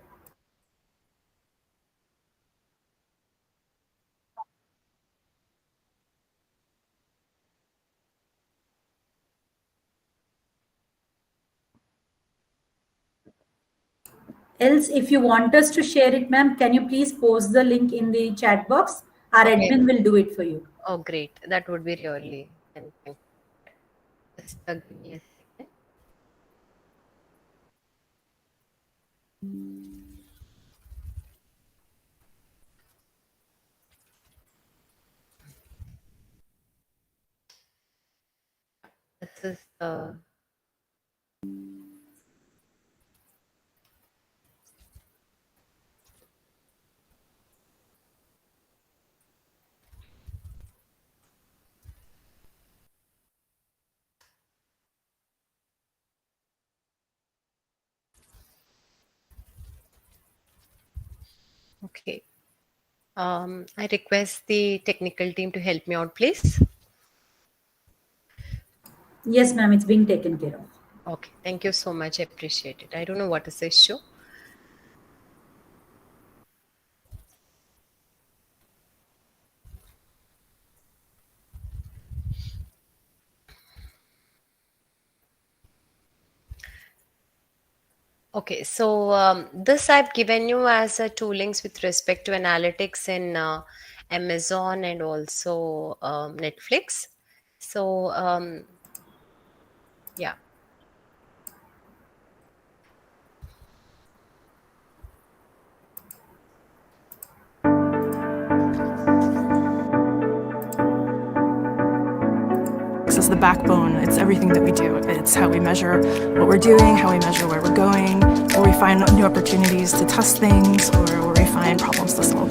Else, if you want us to share it, ma'am, can you please post the link in the chat box? Our Okay. admin will do it for you. Oh, great. That would be really helpful. Just give me a second. This is okay. I request the technical team to help me out, please. Yes, ma'am, it's being taken care of. Okay, thank you so much. I appreciate it. I don't know what is the issue. Okay, so this I've given you as a toolings with respect to analytics in Amazon and also Netflix. So yeah. Is the backbone. It's everything that we do. It's how we measure what we're doing, how we measure where we're going, where we find new opportunities to test things, or where we find problems to solve.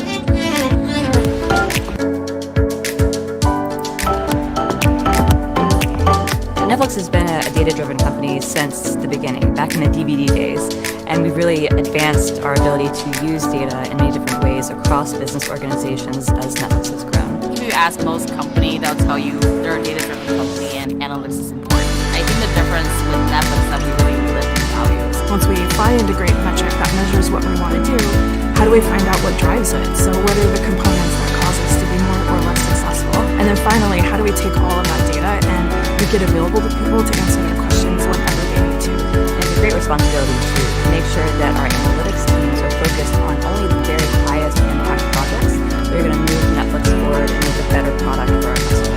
Netflix has been a data-driven company since the beginning, back in the DVD days, and we've really advanced our ability to use data in many different ways across business organizations as Netflix has grown. If you ask most companies, they'll tell you they're a data-driven company and analytics is important. I think the difference with Netflix is that we really live in values. Once we find a great metric that measures what we want to do, how do we find out what drives it? So what are the components that cause us to be more or less successful? And then finally, how do we take all of that data and make it available to people to answer their questions whenever they need to? And it's a great responsibility to make sure that our analytics teams are focused on only the very highest impact projects that are going to move Netflix forward and make a better product for our customers.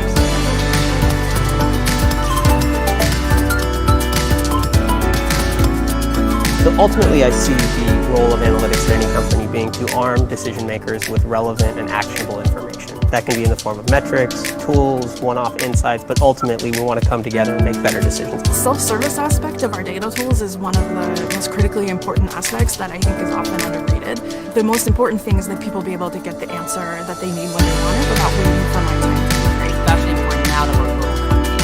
So ultimately, I see the role of analytics in any company being to arm decision makers with relevant and actionable information. That can be in the form of metrics, tools, one-off insights, but ultimately we want to come together and make better decisions. The self-service aspect of our data tools is one of the most critically important aspects that I think is often underrated. The most important thing is that people be able to get the answer that they need when they want it without waiting for my time to be great. Especially important now that we're a global company.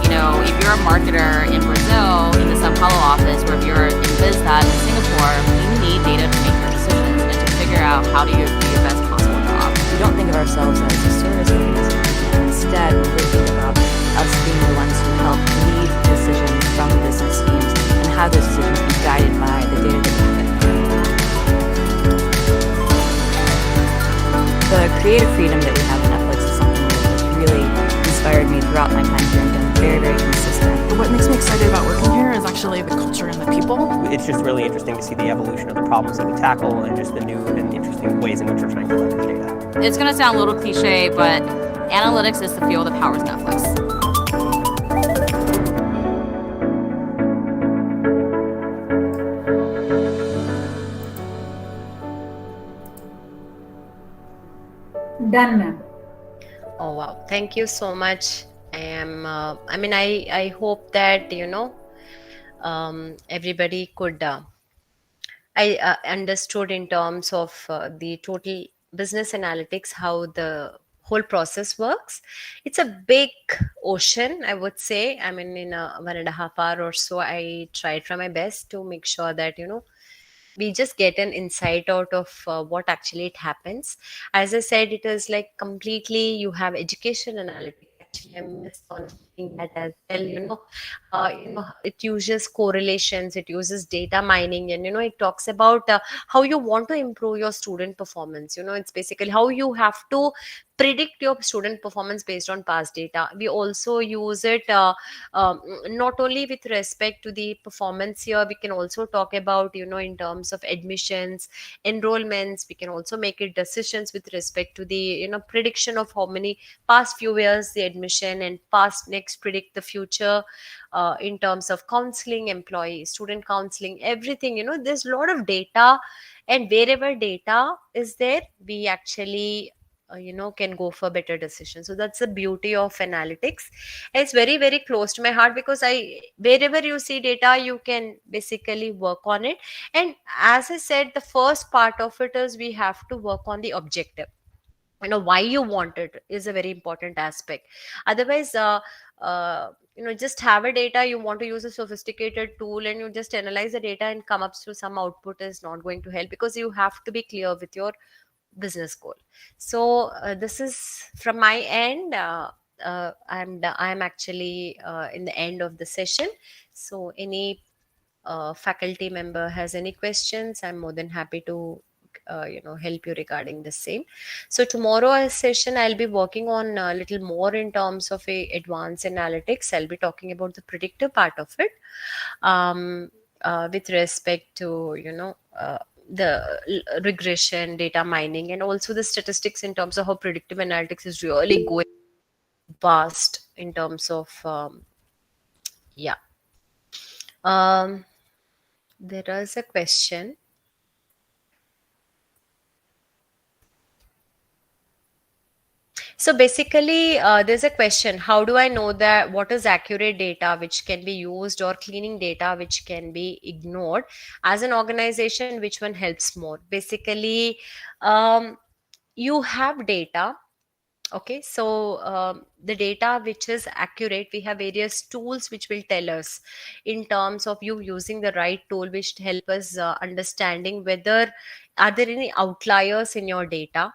You know, if you're a marketer in Brazil, in the Sao Paulo office, or if you're in BizDat in Singapore, you need data to make your decisions and to figure out how do you do your best possible job. We don't think of ourselves as a service organization. Instead, we really think about us being the ones who help lead decisions from business teams and how those decisions be guided by the data that we have. The creative freedom that we have at Netflix is something that has really inspired me throughout my time here and been very, very consistent. What makes me excited about working here is actually the culture and the people. It's just really interesting to see the evolution of the problems that we tackle and just the new and interesting ways in which we're trying to leverage data. It's going to sound a little cliche, but analytics is the fuel that powers Netflix. Done, ma'am. Oh wow, thank you so much. I hope that everybody could I understood in terms of the total business analytics how the whole process works. It's a big ocean, I would say. I mean, in a 1.5 hour or so, I tried from my best to make sure that we just get an insight out of what actually it happens. As I said, it is like completely you have education analytics. Actually, I missed on saying that as well. It uses correlations, it uses data mining, and it talks about how you want to improve your student performance. It's basically how you have to predict your student performance based on past data. We also use it not only with respect to the performance here, we can also talk about in terms of admissions, enrollments. We can also make it decisions with respect to the prediction of how many past few years the admission and past next predict the future, in terms of counseling, employee student counseling, everything. There's a lot of data, and wherever data is there, we actually can go for better decisions. So that's the beauty of analytics. It's very, very close to my heart, because wherever you see data, you can basically work on it. And as I said, the first part of it is we have to work on the objective. Why you want it is a very important aspect. Otherwise, just have a data, you want to use a sophisticated tool and you just analyze the data and come up to some output is not going to help, because you have to be clear with your business goal. So this is from my end. I'm actually in the end of the session. So any faculty member has any questions, I'm more than happy to help you regarding the same. So tomorrow session I'll be working on a little more in terms of advanced analytics. I'll be talking about the predictive part of it. with respect to, the regression, data mining, and also the statistics in terms of how predictive analytics is really going vast in terms of, yeah. Um, there is a question. So basically, there's a question: how do I know that what is accurate data which can be used, or cleaning data which can be ignored? As an organization, which one helps more? Basically, you have data. Okay, so the data which is accurate, we have various tools which will tell us in terms of you using the right tool, which help us understanding whether are there any outliers in your data,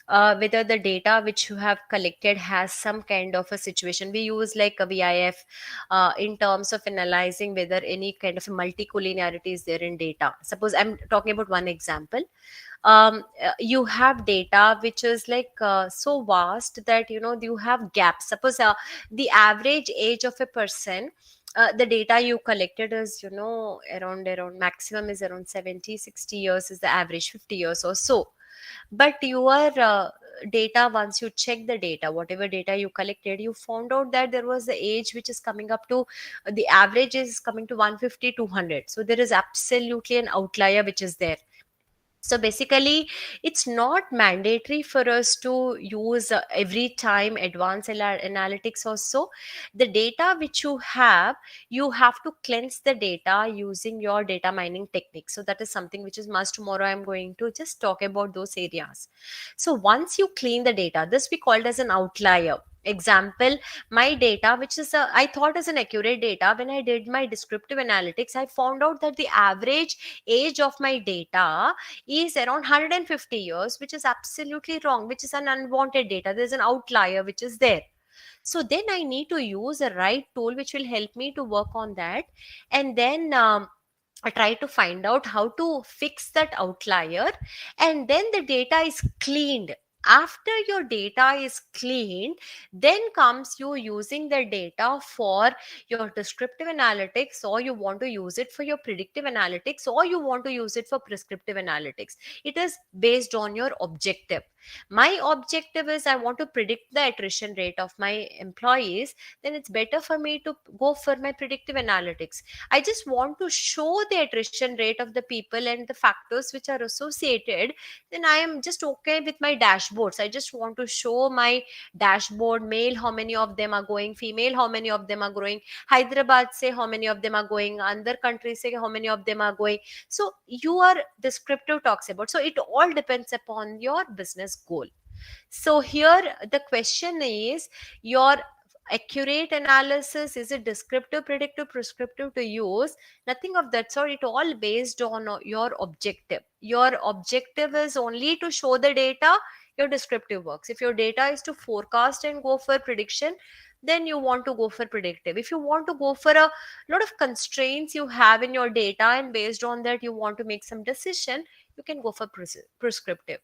whether the data which you have collected has some kind of a situation. We use like a VIF in terms of analyzing whether any kind of a multicollinearity is there in data. Suppose I'm talking about one example. You have data which is like so vast that you have gaps. Suppose the average age of a person, the data you collected is around maximum is around 70-60 years is the average, 50 years or so. But your data, once you check the data, whatever data you collected, you found out that there was the age which is coming up to, the average is coming to 150, 200. So there is absolutely an outlier which is there. So basically, it's not mandatory for us to use every time advanced analytics also. The data which you have to cleanse the data using your data mining techniques. So that is something which is must. Tomorrow I'm going to just talk about those areas. So once you clean the data, this we called as an outlier. Example, my data, which is I thought is an accurate data, when I did my descriptive analytics, I found out that the average age of my data is around 150 years, which is absolutely wrong, which is an unwanted data. There's an outlier which is there. So then I need to use a right tool which will help me to work on that. And then I try to find out how to fix that outlier. And then the data is cleaned. After your data is cleaned, then comes you using the data for your descriptive analytics, or you want to use it for your predictive analytics, or you want to use it for prescriptive analytics. It is based on your objective. My objective is I want to predict the attrition rate of my employees. Then it's better for me to go for my predictive analytics. I just want to show the attrition rate of the people and the factors which are associated. Then I am just okay with my dashboards. I just want to show my dashboard: male, how many of them are going; female, how many of them are going; Hyderabad, say how many of them are going; other countries, say how many of them are going. So your descriptive talks about. So it all depends upon your business goal. So here the question is, your accurate analysis, is it descriptive, predictive, prescriptive to use? Nothing of that sort. It all based on your objective. Your objective is only to show the data, your descriptive works. If your data is to forecast and go for prediction, then you want to go for predictive. If you want to go for a lot of constraints you have in your data, and based on that you want to make some decision, you can go for prescriptive.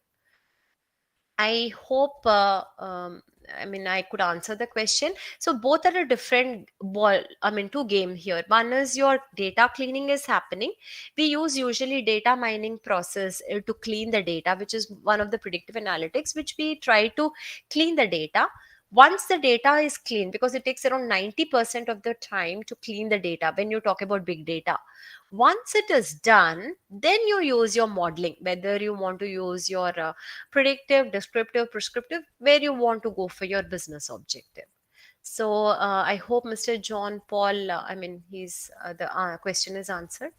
I hope I could answer the question. So both are a different two game here. One is your data cleaning is happening. We use usually data mining process to clean the data, which is one of the predictive analytics, which we try to clean the data. Once the data is clean, because it takes around 90% of the time to clean the data when you talk about big data. Once it is done, then you use your modeling, whether you want to use your predictive, descriptive, prescriptive, where you want to go for your business objective. So I hope Mr. John Paul, he's the question is answered.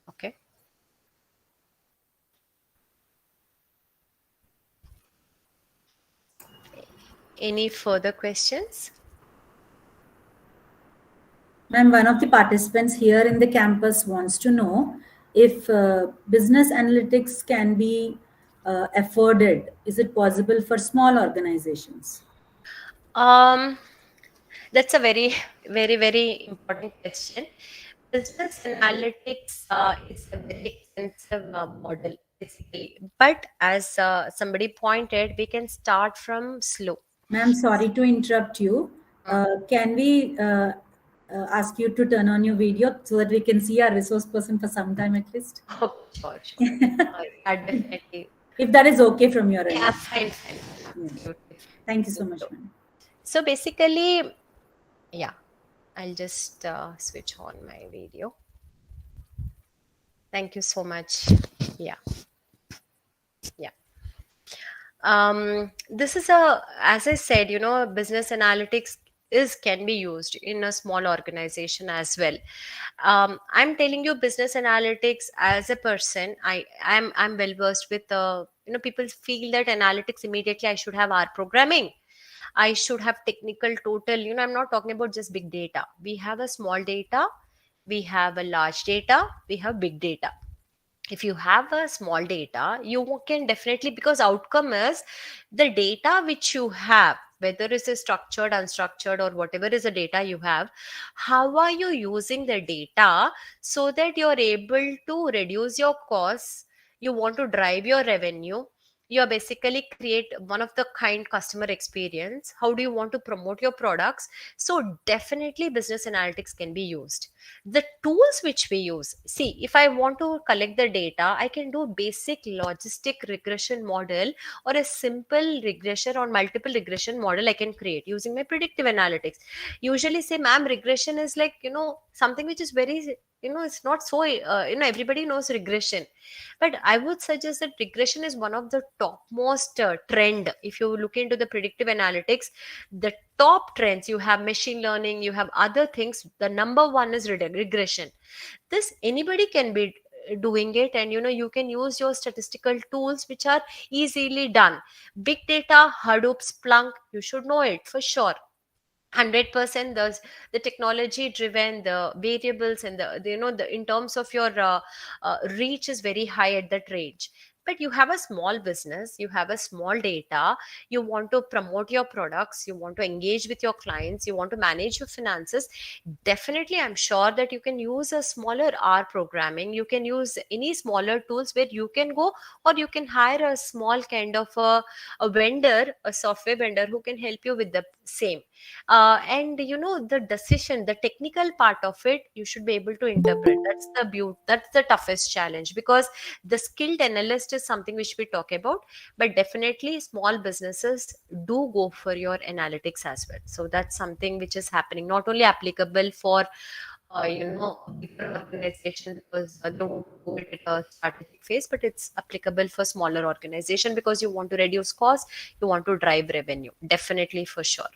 Okay. Any further questions? Ma'am, one of the participants here in the campus wants to know if business analytics can be afforded. Is it possible for small organizations? That's a very, very, very important question. Business analytics is a very expensive model, basically. But as somebody pointed, we can start from slow. Ma'am, sorry to interrupt you. Can we ask you to turn on your video so that we can see our resource person for some time at least? Oh, sure, sure. That definitely. If that is okay from your end. Yeah, fine. Yeah. Thank you so much, ma'am. So basically, yeah, I'll just switch on my video. Thank you so much. Yeah. Yeah. This is as I said, business analytics can be used in a small organization as well. I'm telling you business analytics as a person. I'm well versed with people feel that analytics immediately I should have R programming. I should have technical total. I'm not talking about just big data. We have a small data, we have a large data, we have big data. If you have a small data, you can definitely, because outcome is the data which you have, whether it's a structured, unstructured, or whatever is the data you have, how are you using the data so that you're able to reduce your costs, you want to drive your revenue, you're basically create one of the kind customer experience, how do you want to promote your products. So definitely business analytics can be used. The tools which we use, see, if I want to collect the data, I can do basic logistic regression model or a simple regression or multiple regression model I can create using my predictive analytics. Usually say, ma'am, regression is like something which is very it's not so everybody knows regression, but I would suggest that regression is one of the topmost trend. If you look into the predictive analytics, the top trends, you have machine learning, you have other things, the number one is regression. This anybody can be doing it, and you can use your statistical tools which are easily done. Big data, Hadoop, Splunk, you should know it for sure. 100%. The technology driven, the variables, and the in terms of your reach is very high at that range. But you have a small business, you have a small data, you want to promote your products, you want to engage with your clients, you want to manage your finances, definitely I'm sure that you can use a smaller R programming, you can use any smaller tools where you can go, or you can hire a small kind of a vendor, a software vendor who can help you with the same. And the decision, the technical part of it, you should be able to interpret. That's the beauty, that's the toughest challenge, because the skilled analyst is something which we talk about, but definitely small businesses do go for your analytics as well. So that's something which is happening, not only applicable for bigger organization, because they want to do it at a strategic phase, but it's applicable for smaller organization, because you want to reduce costs, you want to drive revenue, definitely, for sure.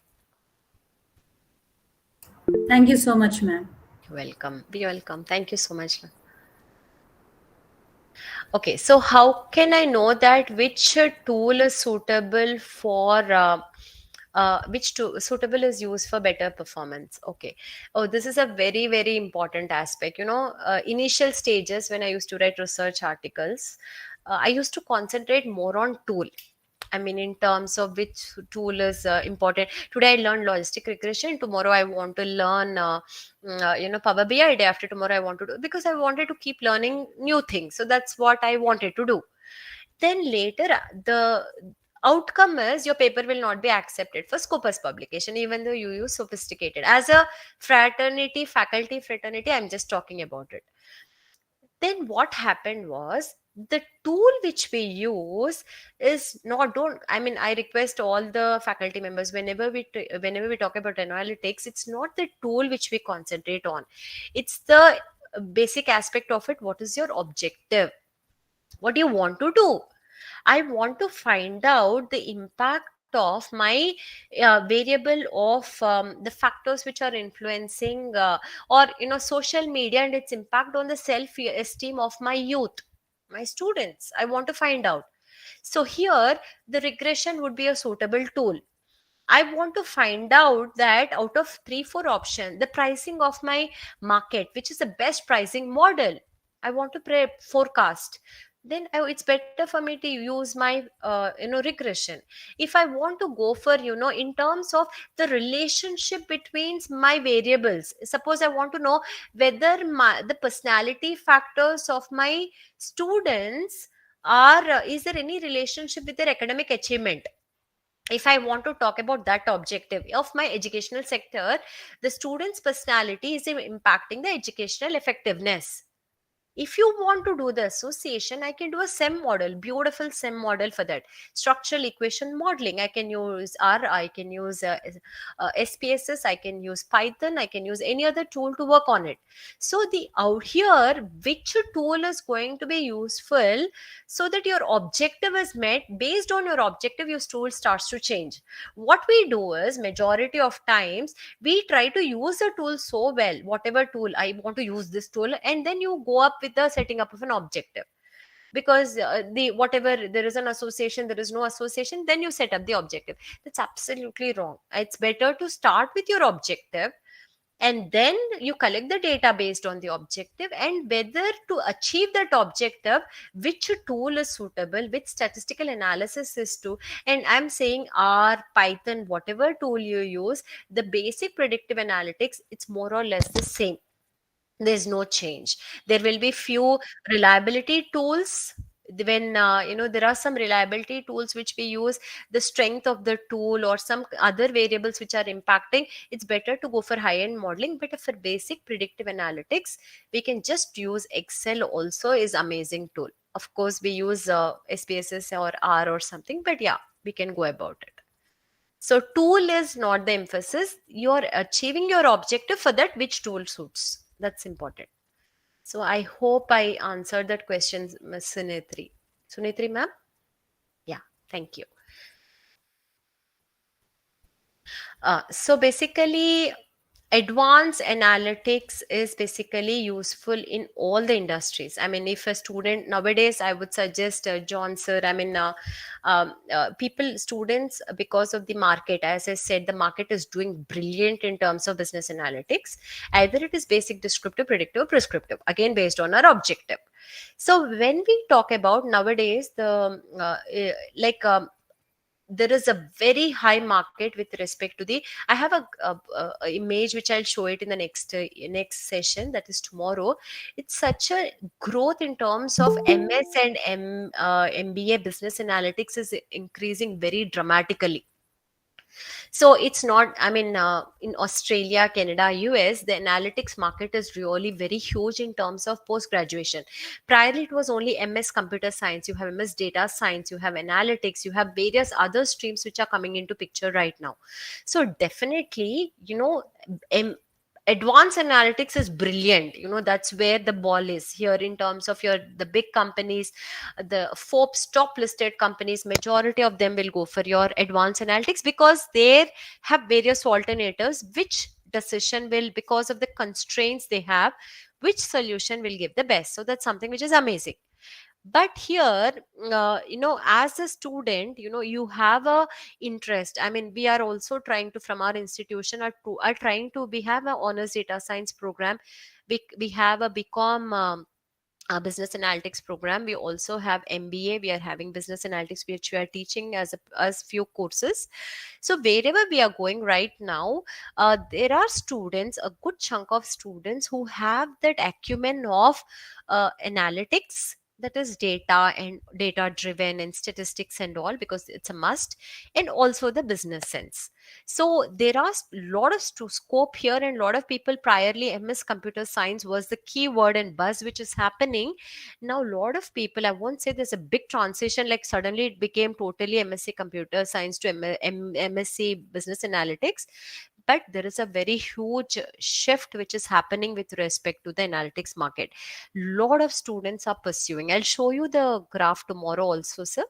Thank you so much, ma'am. Welcome. Be welcome. Thank you so much. Okay, so how can I know that which tool is suitable for which tool suitable is used for better performance? Okay. Oh, this is a very, very important aspect. Initial stages when I used to write research articles, I used to concentrate more on tool. I mean, in terms of which tool is important. Today I learned logistic regression. Tomorrow I want to learn, Power BI. Day after tomorrow I want to do, because I wanted to keep learning new things. So that's what I wanted to do. Then later, the outcome is your paper will not be accepted for Scopus publication, even though you use sophisticated. As a fraternity, faculty fraternity, I'm just talking about it. Then what happened was, the tool which we use is not, don't, I mean, I request all the faculty members, whenever we talk about analytics, it's not the tool which we concentrate on, it's the basic aspect of it. What is your objective? What do you want to do? I want to find out the impact of my variable of the factors which are influencing or social media and its impact on the self esteem of my youth, my students. I want to find out. So here the regression would be a suitable tool. I want to find out that out of 3-4 options, the pricing of my market, which is the best pricing model, I want to forecast. Then it's better for me to use my regression. If I want to go for in terms of the relationship between my variables, suppose I want to know whether the personality factors of my students are is there any relationship with their academic achievement. if I want to talk about that objective of my educational sector, the student's personality is impacting the educational effectiveness. If you want to do the association, I can do a SEM model, beautiful SEM model for that. Structural equation modeling, I can use R, I can use SPSS, I can use Python, I can use any other tool to work on it. So the out here, which tool is going to be useful so that your objective is met. Based on your objective, your tool starts to change. What we do is, majority of times, we try to use a tool so well, whatever tool I want to use this tool, and then you go up with the setting up of an objective, because the whatever there is an association, there is no association, then you set up the objective. That's absolutely wrong. It's better to start with your objective, and then you collect the data based on the objective, and whether to achieve that objective, which tool is suitable, which statistical analysis is to. And I'm saying R, Python, whatever tool you use, the basic predictive analytics, it's more or less the same. There's no change. There will be few reliability tools. When there are some reliability tools which we use, the strength of the tool or some other variables which are impacting, it's better to go for high-end modeling. But for basic predictive analytics, we can just use Excel also, is amazing tool. Of course, we use SPSS or R or something, but yeah, we can go about it. So tool is not the emphasis. You're achieving your objective, for that which tool suits. That's important. So I hope I answered that question, Ms. Sunitri. Sunitri ma'am? Yeah, thank you. So basically, advanced analytics is basically useful in all the industries. I mean, if a student nowadays, I would suggest John sir, I mean, students, because of the market, as I said, the market is doing brilliant in terms of business analytics. Either it is basic, descriptive, predictive, prescriptive, again based on our objective. So when we talk about nowadays, the there is a very high market with respect to the. I have a image which I'll show it in the next session, that is tomorrow. It's such a growth in terms of MS and MBA business analytics is increasing very dramatically. So it's not, I mean, in Australia, Canada, US, the analytics market is really very huge in terms of post-graduation. Prior, it was only MS computer science, you have MS data science, you have analytics, you have various other streams which are coming into picture right now. So definitely, advanced analytics is brilliant. That's where the ball is here in terms of the big companies, the Forbes top listed companies, majority of them will go for your advanced analytics, because they have various alternatives, which decision will, because of the constraints they have, which solution will give the best. So that's something which is amazing. But here, as a student, you have a interest. I mean, we are also trying to, from our institution, we have an honors data science program. We have a BCom business analytics program. We also have MBA. We are having business analytics, which we are teaching as few courses. So wherever we are going right now, there are students, a good chunk of students, who have that acumen of analytics, that is data and data driven and statistics and all, because it's a must, and also the business sense. So there are a lot of scope here, and a lot of people, priorly MS computer science was the key word and buzz which is happening. Now a lot of people, I won't say there's a big transition, like suddenly it became totally MSc computer science to MSc business analytics. But there is a very huge shift which is happening with respect to the analytics market. Lot of students are pursuing. I'll show you the graph tomorrow also, sir,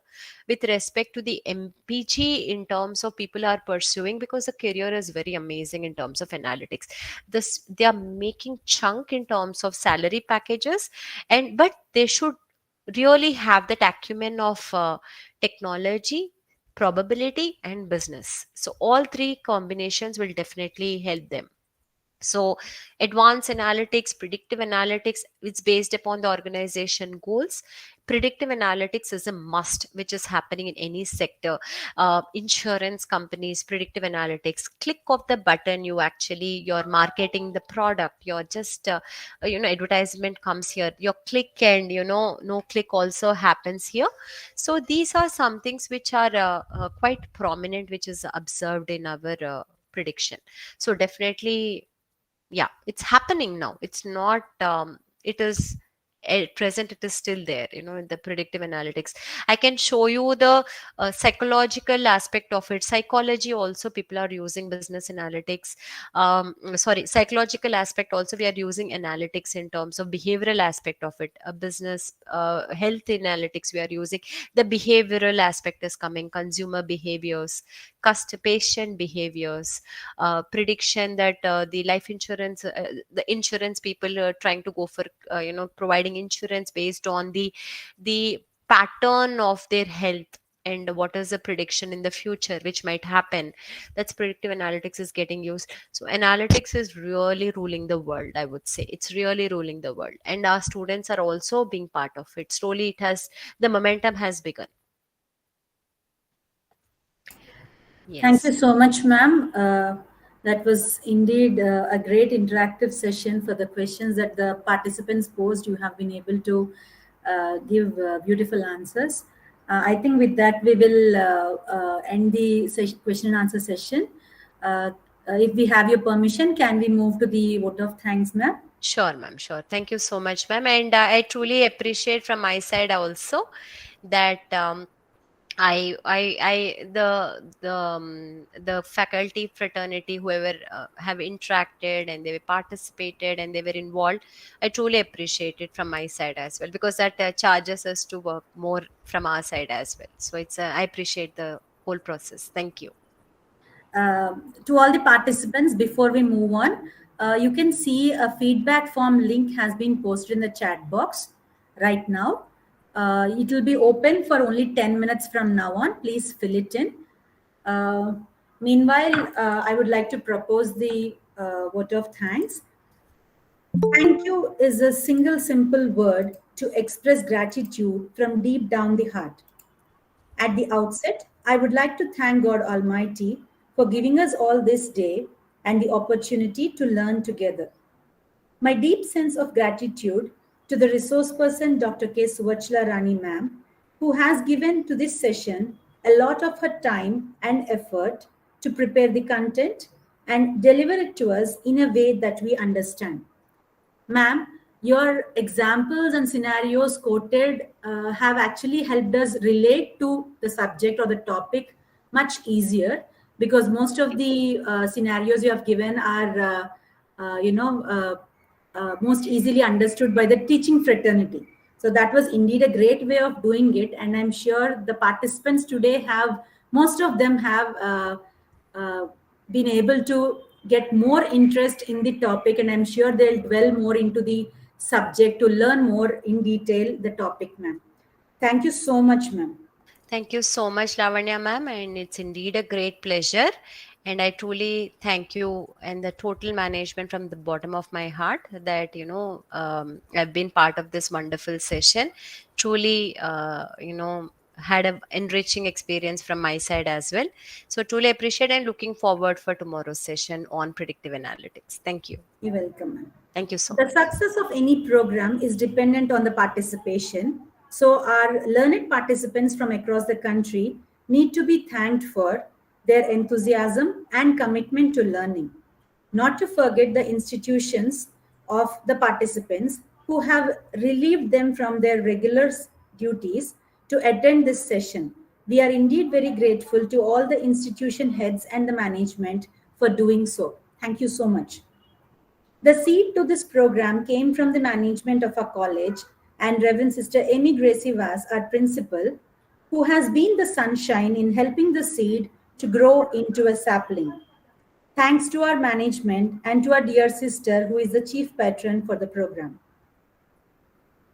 with respect to the MPG, in terms of people are pursuing, because the career is very amazing in terms of analytics. They are making chunk in terms of salary packages, but they should really have that acumen of technology, probability, and business. So all three combinations will definitely help them. So advanced analytics, predictive analytics, it's based upon the organization goals. Predictive analytics is a must, which is happening in any sector. Insurance companies, predictive analytics, click of the button, you're marketing the product, you're just advertisement comes here, your click, and no click also happens here. So these are some things which are quite prominent, which is observed in our prediction. So definitely, yeah, it's happening now. It's not it is at present, it is still there, in the predictive analytics. I can show you the psychological aspect of it. Psychology also, people are using business analytics. Sorry, psychological aspect also, we are using analytics in terms of behavioral aspect of it. A business health analytics we are using. The behavioral aspect is coming, consumer behaviors, patient behaviors, prediction that the life insurance, the insurance people are trying to go for providing insurance based on the pattern of their health, and what is the prediction in the future which might happen. That's predictive analytics is getting used. So analytics is really ruling the world, I would say. It's really ruling the world, and our students are also being part of it. Slowly it has, the momentum has begun. Thank you Yes. so much, ma'am. That was indeed a great interactive session. For the questions that the participants posed, you have been able to give beautiful answers. I think with that, we will end the question and answer session. If we have your permission, can we move to the vote of thanks, ma'am? Sure, ma'am. Sure. Thank you so much, ma'am. And I truly appreciate from my side also that the faculty fraternity, whoever have interacted and they were participated and they were involved, I truly appreciate it from my side as well, because that charges us to work more from our side as well. So I appreciate the whole process. Thank you. To all the participants, before we move on, you can see a feedback form link has been posted in the chat box right now. It will be open for only 10 minutes from now on. Please fill it in. Meanwhile, I would like to propose the vote of thanks. Thank you is a single simple word to express gratitude from deep down the heart. At the outset, I would like to thank God Almighty for giving us all this day and the opportunity to learn together. My deep sense of gratitude to the resource person, Dr. K. Suvachla Rani ma'am, who has given to this session a lot of her time and effort to prepare the content and deliver it to us in a way that we understand. Ma'am, your examples and scenarios quoted have actually helped us relate to the subject or the topic much easier, because most of the scenarios you have given are, most easily understood by the teaching fraternity. So that was indeed a great way of doing it. And I'm sure the participants today have, most of them have been able to get more interest in the topic, and I'm sure they'll dwell more into the subject to learn more in detail the topic, ma'am. Thank you so much, ma'am. Thank you so much, Lavanya ma'am, and it's indeed a great pleasure. And I truly thank you and the total management from the bottom of my heart that, I've been part of this wonderful session. Truly, had an enriching experience from my side as well. So truly appreciate and looking forward for tomorrow's session on predictive analytics. Thank you. You're welcome, ma'am. Thank you so The much. success of any program is dependent on the participation. So our learned participants from across the country need to be thanked for their enthusiasm and commitment to learning. Not to forget the institutions of the participants who have relieved them from their regular duties to attend this session. We are indeed very grateful to all the institution heads and the management for doing so. Thank you so much. The seed to this program came from the management of our college and Reverend Sister Amy Gracie Vaz, our principal, who has been the sunshine in helping the seed to grow into a sapling. Thanks to our management and to our dear sister, who is the chief patron for the program.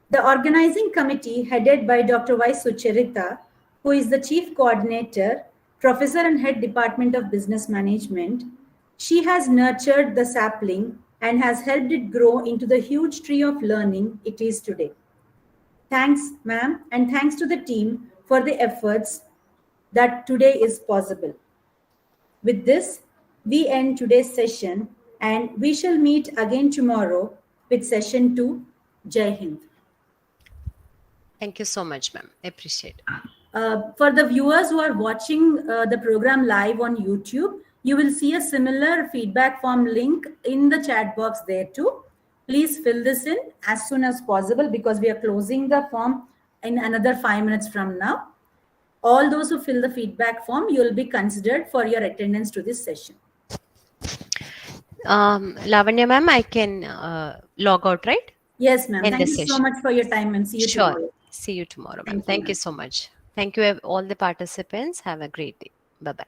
The organizing committee, headed by Dr. Y. Sucharita, who is the chief coordinator, professor and head Department of Business Management, She has nurtured the sapling and has helped it grow into the huge tree of learning it is today. Thanks, ma'am, and thanks to the team for the efforts that today is possible. With this, we end today's session and we shall meet again tomorrow with session 2. Jai Hind. Thank you so much, ma'am. Appreciate it. For the viewers who are watching the program live on YouTube, you will see a similar feedback form link in the chat box there too. Please fill this in as soon as possible because we are closing the form in another 5 minutes from now. All those who fill the feedback form, you will be considered for your attendance to this session. Lavanya ma'am, I can log out, right? Yes, ma'am. End Thank the you so session. much for your time and see you Sure. tomorrow. See you tomorrow, ma'am. Thank you, Thank you ma'am. so much. Thank you, all the participants. Have a great day. Bye-bye.